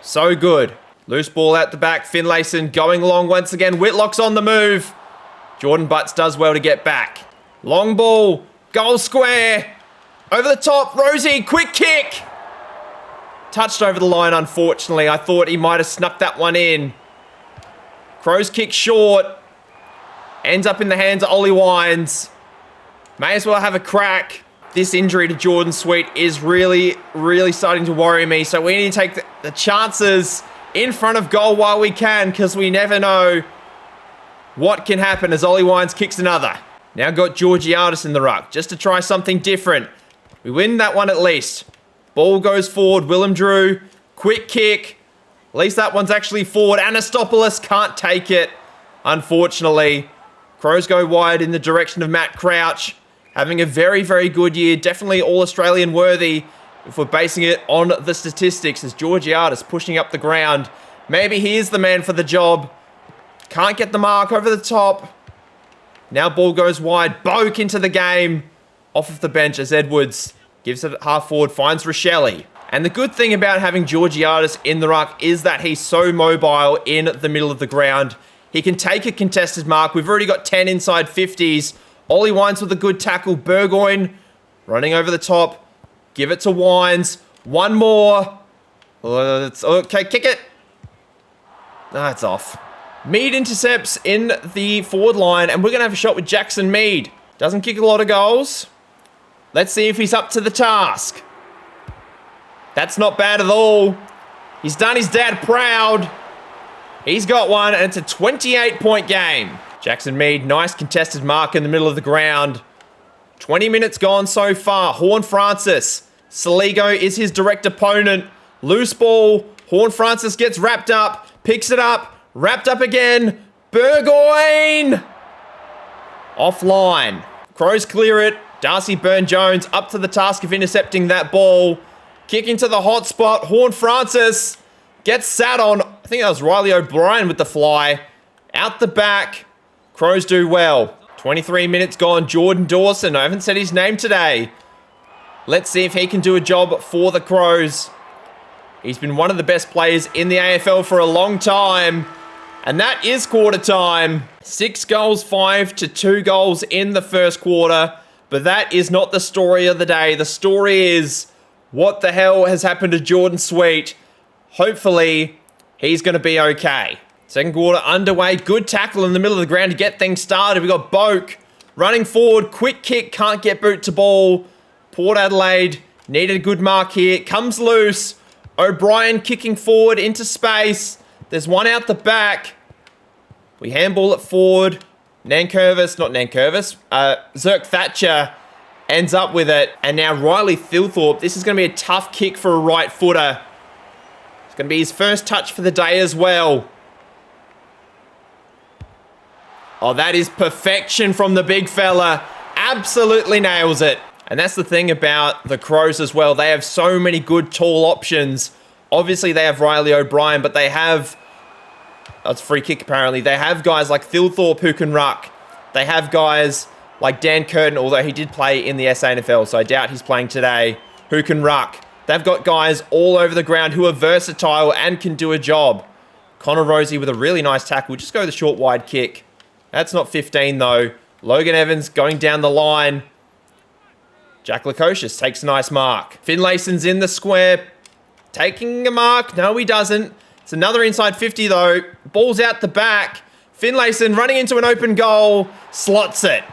So good. Loose ball out the back. Finlayson going long once again. Whitlock's on the move. Jordan Butts does well to get back. Long ball. Goal square. Over the top. Rosie. Quick kick. Touched over the line, unfortunately. I thought he might have snuck that one in. Crows kick short. Ends up in the hands of Ollie Wines. May as well have a crack. This injury to Jordan Sweet is really, really starting to worry me. So we need to take the chances in front of goal while we can, because we never know what can happen as Ollie Wines kicks another. Now got Georgiadis in the ruck, just to try something different. We win that one at least. Ball goes forward. Willem Drew, quick kick. At least that one's actually forward. Anastopoulos can't take it, unfortunately. Crows go wide in the direction of Matt Crouch. Having a very, very good year. Definitely All-Australian worthy if we're basing it on the statistics, as Georgiadis pushing up the ground. Maybe he is the man for the job. Can't get the mark over the top. Now ball goes wide. Boak into the game. Off of the bench as Edwards gives it half forward, finds Rochelle. And the good thing about having Georgiadis in the ruck is that he's so mobile in the middle of the ground. He can take a contested mark. We've already got 10 inside 50s. Ollie Wines with a good tackle. Burgoyne running over the top. Give it to Wines. One more. Okay, kick it. It's off. Mead intercepts in the forward line, and we're going to have a shot with Jackson Mead. Doesn't kick a lot of goals. Let's see if he's up to the task. That's not bad at all. He's done his dad proud. He's got one, and it's a 28-point game. Jackson Mead, nice contested mark in the middle of the ground. 20 minutes gone so far. Horn Francis. Saligo is his direct opponent. Loose ball. Horn Francis gets wrapped up. Picks it up. Wrapped up again. Burgoyne. Offline. Crows clear it. Darcy Byrne-Jones up to the task of intercepting that ball. Kick into the hot spot. Horn Francis gets sat on. I think that was Riley O'Brien with the fly. Out the back. Crows do well. 23 minutes gone. Jordan Dawson. I haven't said his name today. Let's see if he can do a job for the Crows. He's been one of the best players in the AFL for a long time. And that is quarter time. 6 goals, 5 to 2 goals in the first quarter. But that is not the story of the day. The story is, what the hell has happened to Jordan Sweet? Hopefully, he's going to be okay. Second quarter underway. Good tackle in the middle of the ground to get things started. We got Boak running forward. Quick kick. Can't get boot to ball. Port Adelaide needed a good mark here. Comes loose. O'Brien kicking forward into space. There's one out the back. We handball it forward. Zerk Thatcher ends up with it. And now Riley Thilthorpe. This is going to be a tough kick for a right footer. It's going to be his first touch for the day as well. Oh, that is perfection from the big fella. Absolutely nails it. And that's the thing about the Crows as well. They have so many good tall options. Obviously, they have Riley O'Brien, but they have... That's a free kick, apparently. They have guys like Thilthorpe who can ruck. They have guys like Dan Curtin, although he did play in the SANFL, so I doubt he's playing today, who can ruck. They've got guys all over the ground who are versatile and can do a job. Connor Rosie with a really nice tackle. Just go the short wide kick. That's not 15, though. Logan Evans going down the line. Jack Lukosius takes a nice mark. Finlayson's in the square. Taking a mark. No, he doesn't. It's another inside 50, though. Ball's out the back. Finlayson running into an open goal. Slots it.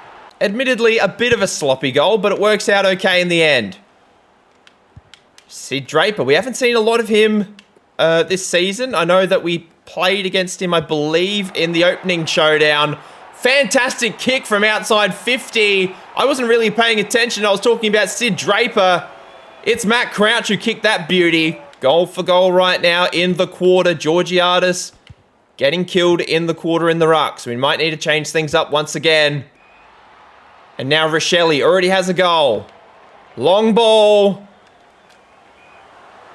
Admittedly, a bit of a sloppy goal, but it works out okay in the end. Sid Draper. We haven't seen a lot of him this season. I know that we played against him, I believe, in the opening showdown. Fantastic kick from outside 50. I wasn't really paying attention. I was talking about Sid Draper. It's Matt Crouch who kicked that beauty. Goal for goal right now in the quarter. Georgiadis getting killed in the quarter in the ruck. So we might need to change things up once again. And now Rochelle already has a goal. Long ball.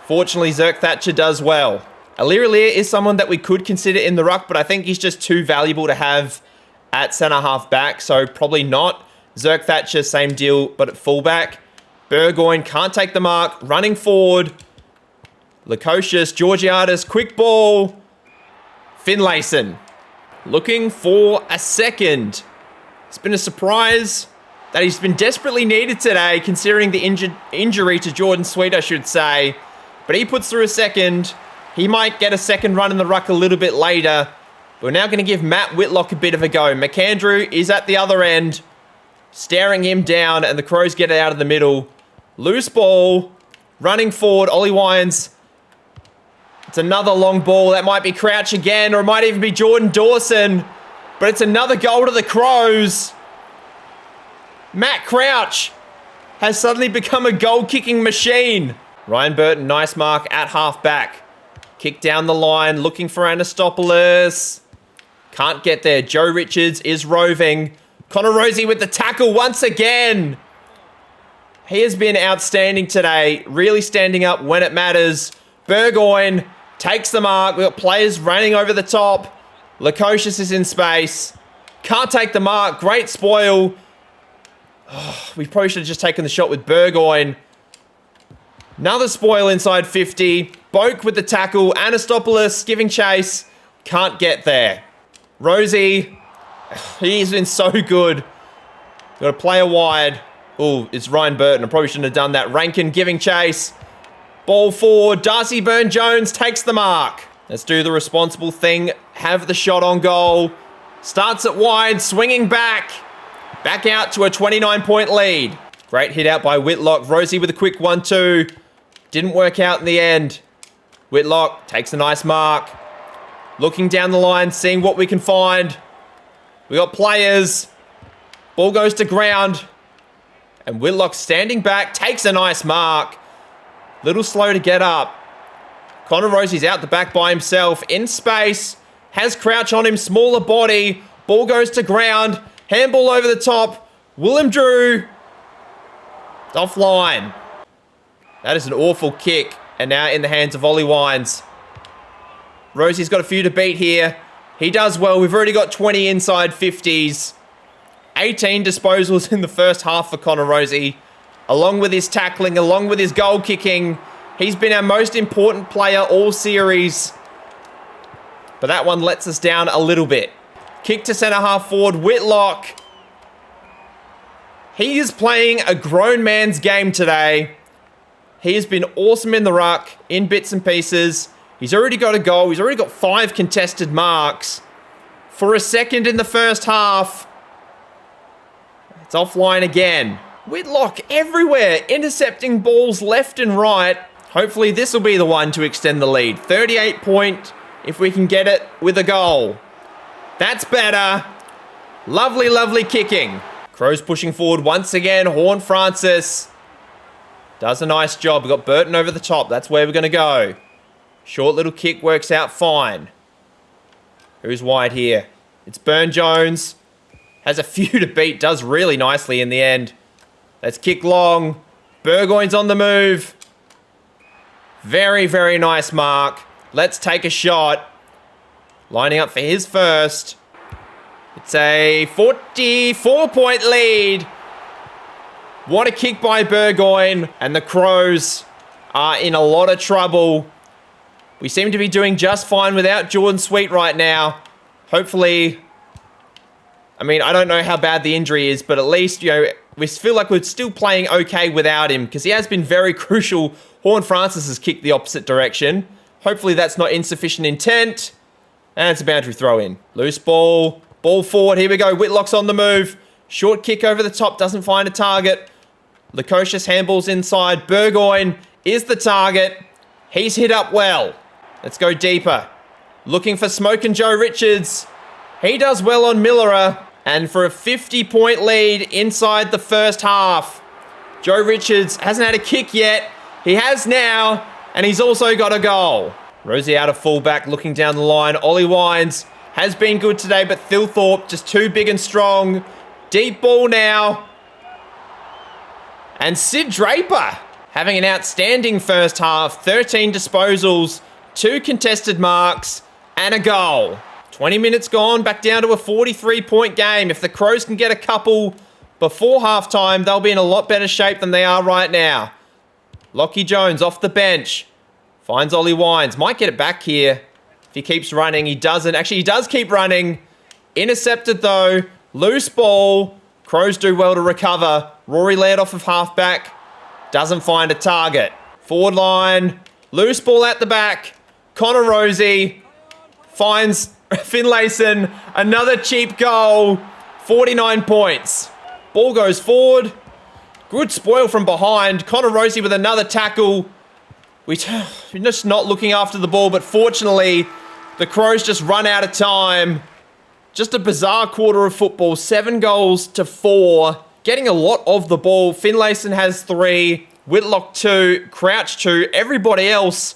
Fortunately, Zerk Thatcher does well. Aliir is someone that we could consider in the ruck, but I think he's just too valuable to have at centre half back, so probably not. Zerk Thatcher, same deal, but at fullback. Burgoyne can't take the mark, running forward. Lukosius, Georgiadis, quick ball. Finlayson looking for a second. It's been a surprise that he's been desperately needed today, considering the injury to Jordan Sweet, I should say. But he puts through a second. He might get a second run in the ruck a little bit later. We're now going to give Matt Whitlock a bit of a go. McAndrew is at the other end, staring him down, and the Crows get it out of the middle. Loose ball, running forward, Ollie Wines. It's another long ball. That might be Crouch again, or it might even be Jordan Dawson. But it's another goal to the Crows. Matt Crouch has suddenly become a goal-kicking machine. Ryan Burton, nice mark at half-back. Kick down the line, looking for Anastopoulos. Can't get there. Joe Richards is roving. Connor Rosie with the tackle once again. He has been outstanding today, really standing up when it matters. Burgoyne takes the mark. We've got players running over the top. Lukosius is in space. Can't take the mark. Great spoil. Oh, we probably should have just taken the shot with Burgoyne. Another spoil inside 50. Boak with the tackle. Anastopoulos giving chase. Can't get there. Rosie. He's been so good. Got a player wide. Oh, it's Ryan Burton. I probably shouldn't have done that. Rankin giving chase. Ball forward. Darcy Byrne-Jones takes the mark. Let's do the responsible thing. Have the shot on goal. Starts it wide. Swinging back. Back out to a 29-point lead. Great hit out by Whitlock. Rosie with a quick 1-2. Didn't work out in the end. Whitlock takes a nice mark. Looking down the line, seeing what we can find. We got players. Ball goes to ground. And Whitlock standing back, takes a nice mark. Little slow to get up. Connor Rosie's out the back by himself. In space. Has Crouch on him, smaller body. Ball goes to ground. Handball over the top. Willem Drew. Offline. That is an awful kick. And now in the hands of Ollie Wines. Rosie's got a few to beat here. He does well. We've already got 20 inside 50s. 18 disposals in the first half for Connor Rosie. Along with his tackling, along with his goal kicking. He's been our most important player all series. But that one lets us down a little bit. Kick to centre half forward. Whitlock. He is playing a grown man's game today. He has been awesome in the ruck, in bits and pieces. He's already got a goal. He's already got 5 contested marks. For a second in the first half. It's offline again. Whitlock everywhere, intercepting balls left and right. Hopefully this will be the one to extend the lead. 38 point if we can get it with a goal. That's better. Lovely, lovely kicking. Crows pushing forward once again. Horn Francis does a nice job. We've got Burton over the top. That's where we're going to go. Short little kick works out fine. Who's wide here? It's Byrne-Jones. Has a few to beat. Does really nicely in the end. Let's kick long. Burgoyne's on the move. Very, very nice mark. Let's take a shot. Lining up for his first. It's a 44-point lead. What a kick by Burgoyne. And the Crows are in a lot of trouble. We seem to be doing just fine without Jordan Sweet right now. Hopefully, I mean, I don't know how bad the injury is, but at least, you know, we feel like we're still playing okay without him because he has been very crucial. Horn Francis has kicked the opposite direction. Hopefully that's not insufficient intent. And it's a boundary throw in. Loose ball. Ball forward. Here we go. Whitlock's on the move. Short kick over the top. Doesn't find a target. Lukosius handballs inside. Burgoyne is the target. He's hit up well. Let's go deeper. Looking for Smoke and Joe Richards. He does well on Millerer. And for a 50-point lead inside the first half. Joe Richards hasn't had a kick yet. He has now. And he's also got a goal. Rosie out of fullback, looking down the line. Ollie Wines has been good today, but Thilthorpe just too big and strong. Deep ball now. And Sid Draper having an outstanding first half. 13 disposals, 2 contested marks, and a goal. 20 minutes gone, back down to a 43-point game. If the Crows can get a couple before halftime, they'll be in a lot better shape than they are right now. Lockie Jones off the bench. Finds Ollie Wines. Might get it back here if he keeps running. He doesn't. Actually, he does keep running. Intercepted, though. Loose ball. Crows do well to recover. Rory Laird off of halfback. Doesn't find a target. Forward line. Loose ball at the back. Connor Rosie finds Finlayson. Another cheap goal. 49 points. Ball goes forward. Good spoil from behind. Connor Rosie with another tackle. We're just not looking after the ball, but fortunately, the Crows just run out of time. Just a bizarre quarter of football. 7 goals to 4. Getting a lot of the ball. Finlayson has 3. Whitlock 2. Crouch 2. Everybody else,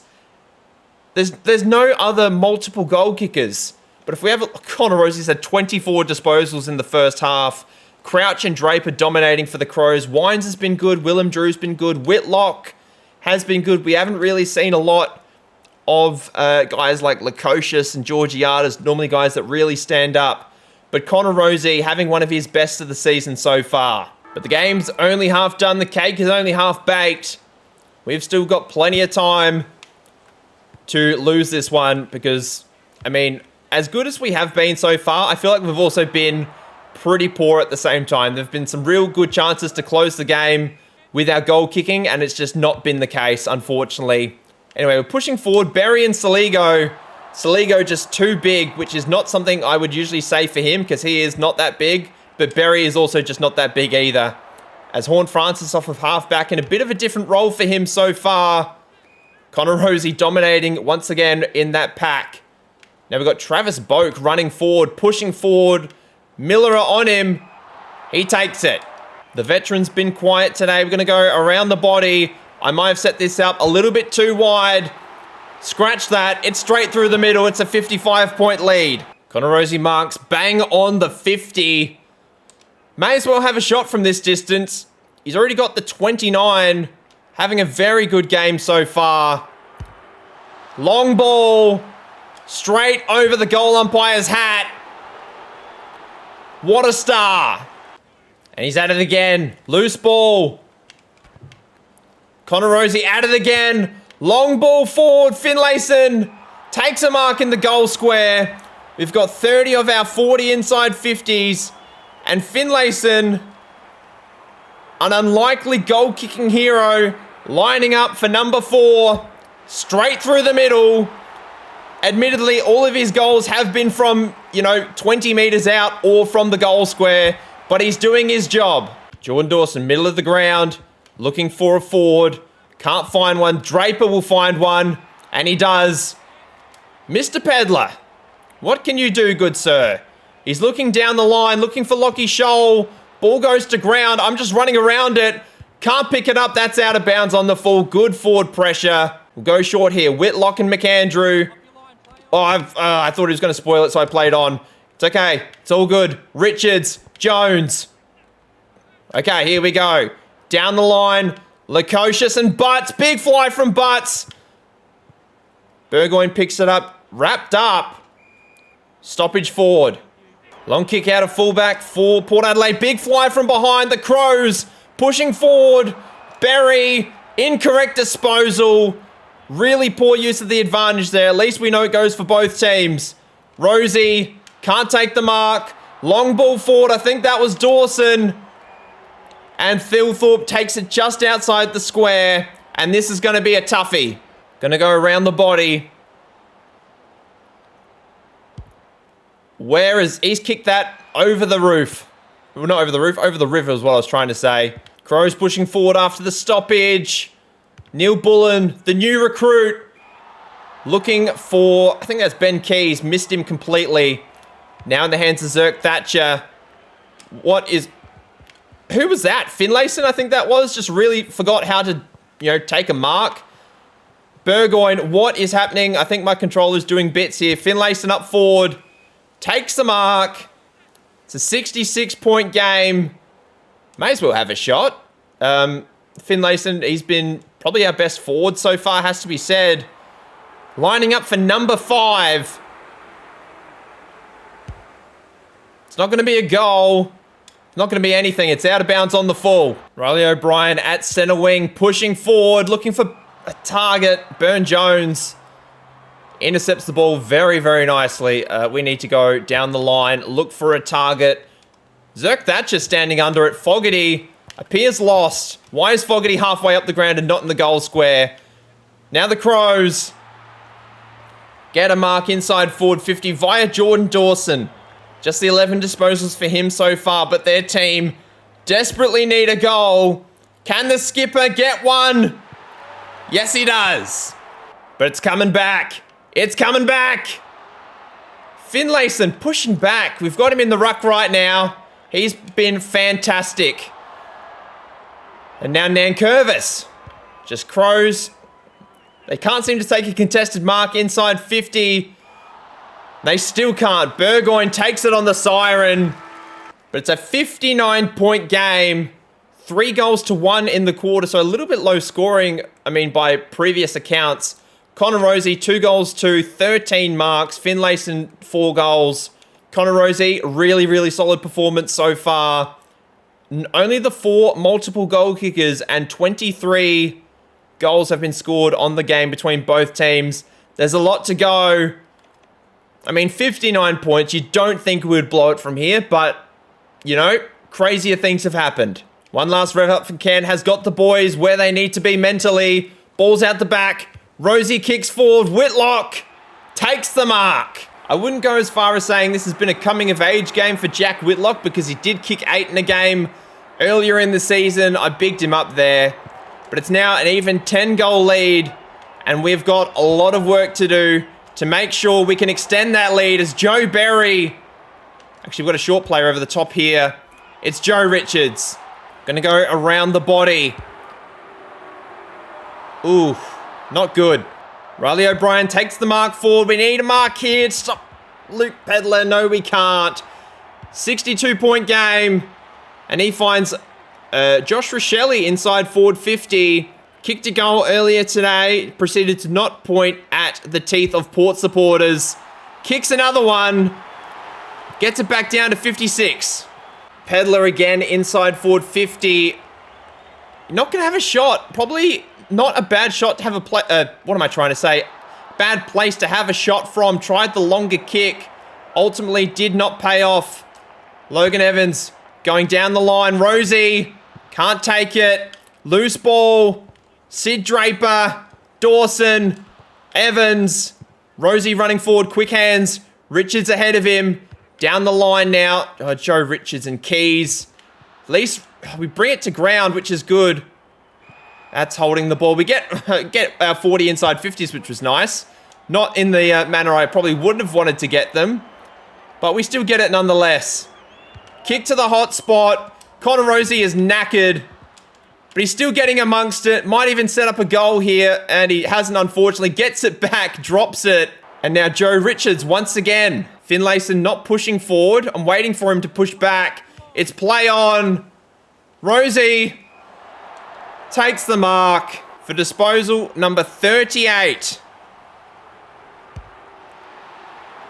there's no other multiple goal kickers. But if we have... Connor Rosie's had 24 disposals in the first half. Crouch and Draper dominating for the Crows. Wines has been good. Willem Drew's been good. Whitlock has been good. We haven't really seen a lot of guys like Lukosius and Georgiades, normally guys that really stand up. But Connor Rosie having one of his best of the season so far. But the game's only half done. The cake is only half baked. We've still got plenty of time to lose this one because, I mean, as good as we have been so far, I feel like we've also been pretty poor at the same time. There have been some real good chances to close the game with our goal kicking, and it's just not been the case, unfortunately. Anyway, we're pushing forward. Berry and Saligo. Saligo just too big, which is not something I would usually say for him because he is not that big, but Berry is also just not that big either. As Horn Francis off of halfback in a bit of a different role for him so far. Connor Rosie dominating once again in that pack. Now we've got Travis Boak running forward, pushing forward. Miller on him. He takes it. The veteran's been quiet today. We're going to go around the body. I might have set this up a little bit too wide. Scratch that. It's straight through the middle. It's a 55-point lead. Connor Rosie marks bang on the 50. May as well have a shot from this distance. He's already got the 29. Having a very good game so far. Long ball. Straight over the goal umpire's hat. What a star. And he's at it again. Loose ball. Connor Rosie at it again. Long ball forward. Finlayson takes a mark in the goal square. We've got 30 of our 40 inside 50s. And Finlayson, an unlikely goal-kicking hero, lining up for number 4. Straight through the middle. Admittedly, all of his goals have been from, 20 metres out or from the goal square. But he's doing his job. Jordan Dawson, middle of the ground, looking for a forward. Can't find one. Draper will find one, and he does. Mr. Pedler, what can you do, good sir? He's looking down the line, looking for Lockie Shoal. Ball goes to ground. I'm just running around it. Can't pick it up. That's out of bounds on the full. Good forward pressure. We'll go short here. Whitlock and McAndrew. Oh, I thought he was going to spoil it, so I played on. It's okay. It's all good. Richards. Jones. Okay, here we go. Down the line. Lukosius and Butts. Big fly from Butts. Burgoyne picks it up. Wrapped up. Stoppage forward. Long kick out of fullback for Port Adelaide. Big fly from behind. The Crows pushing forward. Berry. Incorrect disposal. Really poor use of the advantage there. At least we know it goes for both teams. Rosie can't take the mark. Long ball forward. I think that was Dawson. And Thilthorpe takes it just outside the square. And this is going to be a toughie. Going to go around the body. He's kicked that over the roof. Well, not over the roof, over the river is what I was trying to say. Crows pushing forward after the stoppage. Neil Bullen, the new recruit, looking for, I think that's Ben Keys, missed him completely. Now in the hands of Zerk Thatcher. Who was that? Finlayson, I think that was. Just really forgot how to, take a mark. Burgoyne, what is happening? I think my controller's doing bits here. Finlayson up forward. Takes the mark. It's a 66-point game. May as well have a shot. Finlayson, he's been probably our best forward so far, has to be said. Lining up for number 5. It's not going to be a goal. It's not going to be anything. It's out of bounds on the full. Riley O'Brien at centre wing, pushing forward, looking for a target. Burn Jones intercepts the ball very, very nicely. We need to go down the line, look for a target. Zerk Thatcher standing under it. Fogarty appears lost. Why is Fogarty halfway up the ground and not in the goal square? Now the Crows get a mark inside forward 50 via Jordan Dawson. Just the 11 disposals for him so far, but their team desperately need a goal. Can the skipper get one? Yes, he does. But it's coming back. It's coming back. Finlayson pushing back. We've got him in the ruck right now. He's been fantastic. And now Nankervis. Just Crows. They can't seem to take a contested mark inside 50. They still can't. Burgoyne takes it on the siren. But it's a 59-point game. 3 goals to 1 in the quarter. So a little bit low scoring, by previous accounts. Connor Rosie, 2 goals to 13 marks. Finlayson, 4 goals. Connor Rosie, really, really solid performance so far. Only the 4 multiple goal kickers and 23 goals have been scored on the game between both teams. There's a lot to go. 59 points. You don't think we would blow it from here, but, crazier things have happened. One last rev up from Ken has got the boys where they need to be mentally. Ball's out the back. Rosie kicks forward. Whitlock takes the mark. I wouldn't go as far as saying this has been a coming-of-age game for Jack Whitlock because he did kick 8 in a game earlier in the season. I bigged him up there. But it's now an even 10-goal lead, and we've got a lot of work to do to make sure we can extend that lead as Joe Berry... Actually, we've got a short player over the top here. It's Joe Richards. Going to go around the body. Ooh, not good. Riley O'Brien takes the mark forward. We need a mark here. Stop Luke Pedler. No, we can't. 62-point game. And he finds Josh Rochelle inside forward 50. Kicked a goal earlier today. Proceeded to not point at the teeth of Port supporters. Kicks another one. Gets it back down to 56. Pedler again inside forward 50. Not going to have a shot. Probably not a bad shot to have a play. What am I trying to say? Bad place to have a shot from. Tried the longer kick. Ultimately did not pay off. Logan Evans going down the line. Rosie can't take it. Loose ball. Sid Draper. Dawson. Evans. Rosie running forward. Quick hands. Richards ahead of him. Down the line now. Joe Richards and Keys. At least we bring it to ground, which is good. That's holding the ball. We get our 40 inside 50s, which was nice. Not in the manner I probably wouldn't have wanted to get them. But we still get it nonetheless. Kick to the hot spot. Connor Rosie is knackered. But he's still getting amongst it. Might even set up a goal here. And he hasn't, unfortunately. Gets it back. Drops it. And now Joe Richards once again. Finlayson not pushing forward. I'm waiting for him to push back. It's play on. Rosie takes the mark for disposal number 38.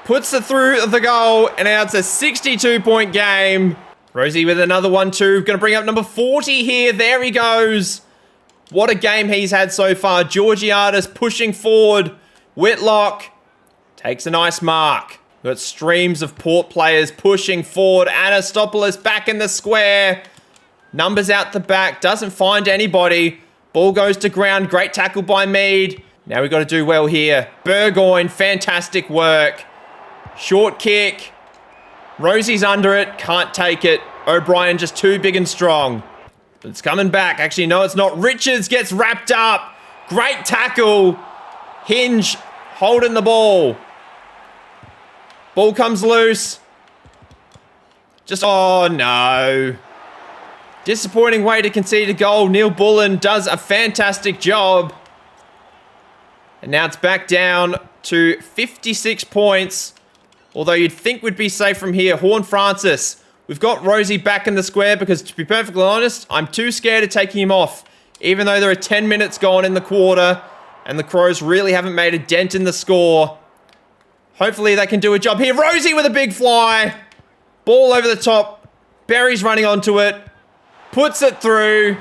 Puts it through the goal, and now it's a 62-point game. Rosie with another one too. Going to bring up number 40 here. There he goes. What a game he's had so far. Georgiadis pushing forward. Whitlock takes a nice mark. We've got streams of Port players pushing forward. Anastopoulos back in the square. Numbers out the back. Doesn't find anybody. Ball goes to ground. Great tackle by Mead. Now we've got to do well here. Burgoyne, fantastic work. Short kick. Rosie's under it. Can't take it. O'Brien just too big and strong. But it's coming back. Actually, no, it's not. Richards gets wrapped up. Great tackle. Hinge holding the ball. Ball comes loose. Just, oh no. Disappointing way to concede a goal. Neil Bullen does a fantastic job. And now it's back down to 56 points. Although you'd think we'd be safe from here. Horn Francis. We've got Rosie back in the square because, to be perfectly honest, I'm too scared of taking him off. Even though there are 10 minutes gone in the quarter and the Crows really haven't made a dent in the score. Hopefully they can do a job here. Rosie with a big fly. Ball over the top. Berry's running onto it. Puts it through.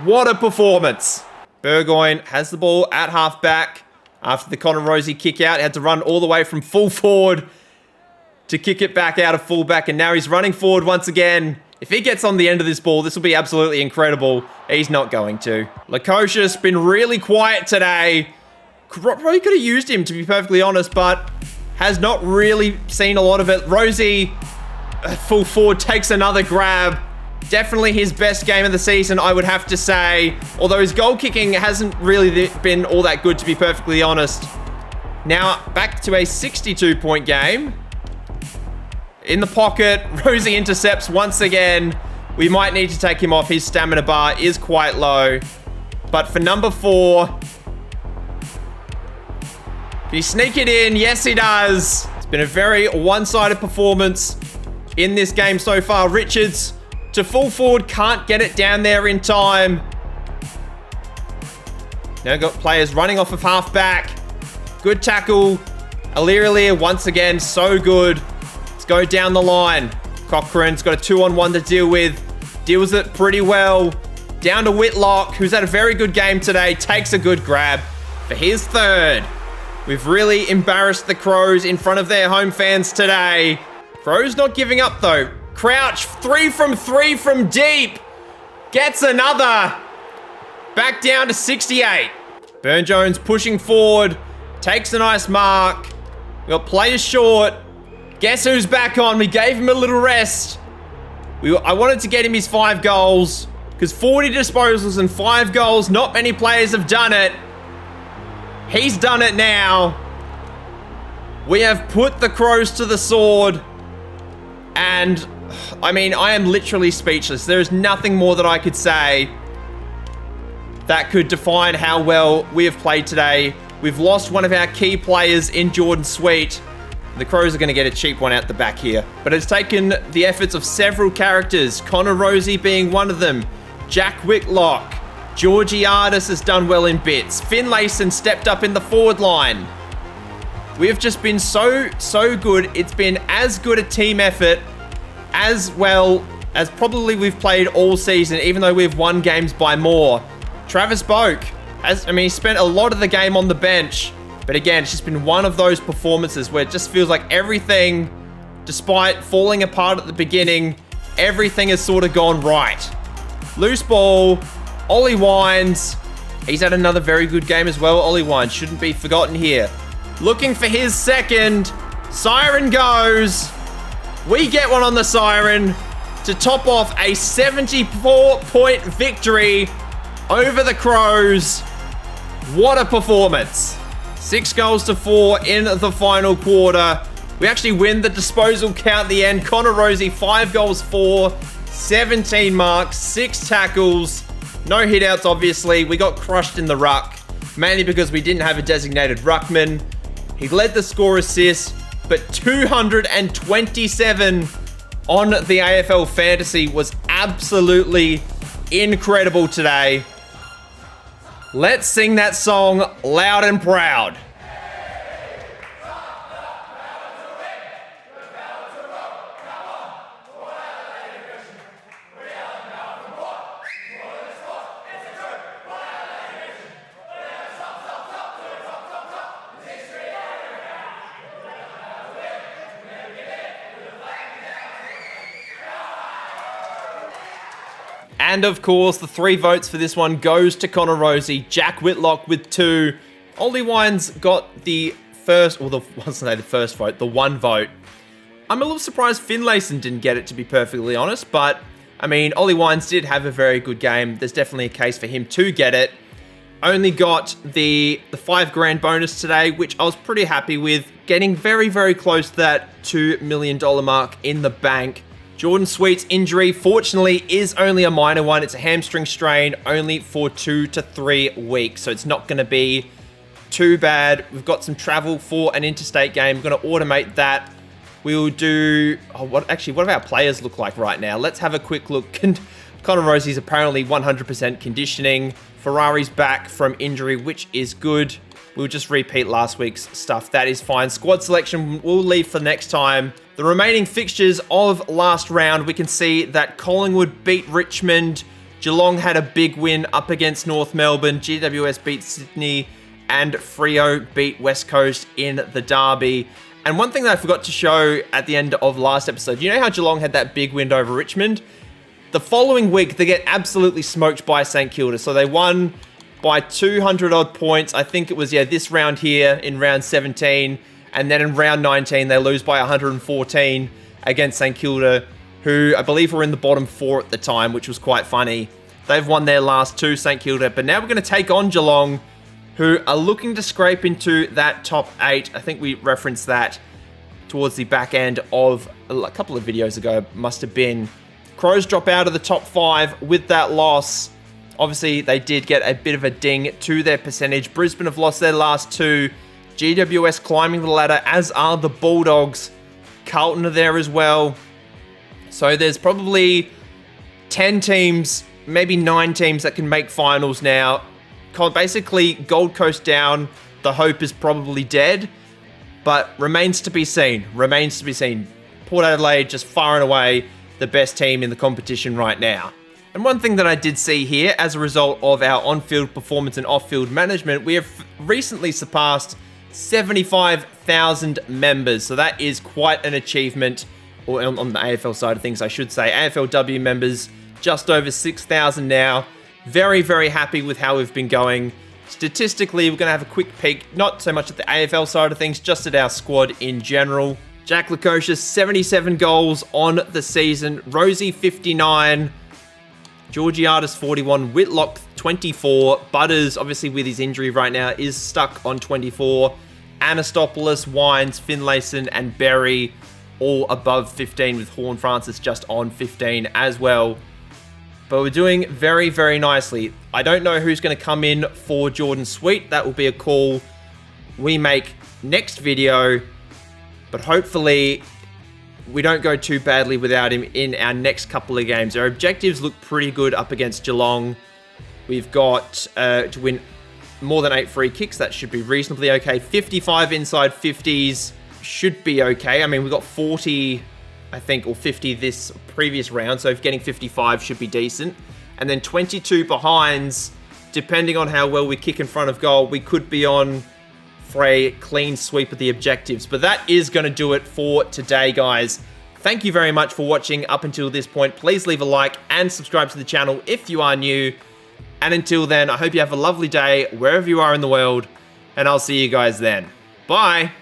What a performance. Burgoyne has the ball at half back. After the Connor Rosie kick out, had to run all the way from full forward to kick it back out of fullback, and now he's running forward once again. If he gets on the end of this ball, this will be absolutely incredible. He's not going to. Lukosius been really quiet today. Probably could have used him, to be perfectly honest, but has not really seen a lot of it. Rosie, full forward, takes another grab. Definitely his best game of the season, I would have to say. Although his goal kicking hasn't really been all that good, to be perfectly honest. Now, back to a 62-point game. In the pocket, Rosie intercepts once again. We might need to take him off. His stamina bar is quite low. But for number 4, can he sneak it in? Yes, he does. It's been a very one-sided performance in this game so far. Richards to full forward, can't get it down there in time. Now got players running off of half back. Good tackle. Aliria once again, so good. Let's go down the line. Cochrane's got a 2-on-1 to deal with. Deals it pretty well. Down to Whitlock, who's had a very good game today. Takes a good grab for his 3rd. We've really embarrassed the Crows in front of their home fans today. Crows not giving up though. Crouch, 3 from 3 from deep. Gets another. Back down to 68. Burne-Jones pushing forward. Takes a nice mark. We got players short. Guess who's back on? We gave him a little rest. I wanted to get him his 5 goals. Because 40 disposals and 5 goals, not many players have done it. He's done it now. We have put the Crows to the sword. And, I mean, I am literally speechless. There is nothing more that I could say that could define how well we have played today. We've lost one of our key players in Jordan Sweet. The Crows are going to get a cheap one out the back here. But it's taken the efforts of several characters, Connor Rosie being one of them, Jack Whitlock, Georgiadis has done well in bits, Finlayson stepped up in the forward line. We have just been so good. It's been as good a team effort as well as probably we've played all season, even though we've won games by more. Travis Boak, he spent a lot of the game on the bench. But again, it's just been one of those performances where it just feels like everything, despite falling apart at the beginning, everything has sort of gone right. Loose ball, Ollie Wines. He's had another very good game as well. Ollie Wines shouldn't be forgotten here. Looking for his 2nd. Siren goes. We get one on the siren to top off a 74-point victory over the Crows. What a performance. 6 goals to 4 in the final quarter. We actually win the disposal count at the end. Connor Rosie, 5 goals, 4, 17 marks, 6 tackles. No hit-outs, obviously. We got crushed in the ruck, mainly because we didn't have a designated ruckman. He led the score assist, but 227 on the AFL Fantasy was absolutely incredible today. Let's sing that song loud and proud. And of course, the 3 votes for this one goes to Connor Rosie, Jack Whitlock with 2. Ollie Wines got the first, or the, wasn't say the first vote, the 1 vote. I'm a little surprised Finlayson didn't get it, to be perfectly honest, but I mean, Ollie Wines did have a very good game. There's definitely a case for him to get it. Only got the $5,000 bonus today, which I was pretty happy with. Getting very, very close to that $2 million mark in the bank. Jordan Sweet's injury, fortunately, is only a minor one. It's a hamstring strain, only for 2 to 3 weeks. So it's not going to be too bad. We've got some travel for an interstate game. We're going to automate that. We'll do... Oh, what do our players look like right now? Let's have a quick look. Connor Rosie's apparently 100% conditioning. Ferrari's back from injury, which is good. We'll just repeat last week's stuff. That is fine. Squad selection we'll leave for next time. The remaining fixtures of last round, we can see that Collingwood beat Richmond. Geelong had a big win up against North Melbourne. GWS beat Sydney. And Freo beat West Coast in the derby. And one thing that I forgot to show at the end of last episode, you know how Geelong had that big win over Richmond? The following week, they get absolutely smoked by St Kilda. So they won by 200 odd points. I think it was, this round here in round 17. And then in round 19, they lose by 114 against St Kilda, who I believe were in the bottom 4 at the time, which was quite funny. They've won their last 2, St Kilda. But now we're going to take on Geelong, who are looking to scrape into that top 8. I think we referenced that towards the back end of a couple of videos ago, must have been. Crows drop out of the top 5 with that loss. Obviously, they did get a bit of a ding to their percentage. Brisbane have lost their last 2. GWS climbing the ladder, as are the Bulldogs. Carlton are there as well. So there's probably 10 teams, maybe 9 teams that can make finals now. Basically, Gold Coast down, the hope is probably dead, but remains to be seen. Port Adelaide just far and away the best team in the competition right now. And one thing that I did see here, as a result of our on-field performance and off-field management, we have recently surpassed 75,000 members. So that is quite an achievement, or on the AFL side of things, I should say. AFLW members, just over 6,000 now. Very, very happy with how we've been going. Statistically, we're going to have a quick peek, not so much at the AFL side of things, just at our squad in general. Jack Lukosius, 77 goals on the season. Rosie, 59. Georgiades, 41. Whitlock, 24. Butters, obviously with his injury right now, is stuck on 24. Anastopoulos, Wines, Finlayson, and Berry all above 15, with Horne-Francis just on 15 as well. But we're doing very, very nicely. I don't know who's going to come in for Jordan Sweet. That will be a call we make next video. But hopefully we don't go too badly without him in our next couple of games. Our objectives look pretty good up against Geelong. We've got to win more than 8 free kicks. That should be reasonably okay. 55 inside 50s should be okay. I mean, we've got 40... I think, or 50 this previous round, so if getting 55 should be decent. And then 22 behinds, depending on how well we kick in front of goal, we could be on for a clean sweep of the objectives. But that is going to do it for today, guys. Thank you very much for watching up until this point. Please leave a like and subscribe to the channel if you are new. And until then, I hope you have a lovely day wherever you are in the world, and I'll see you guys then. Bye!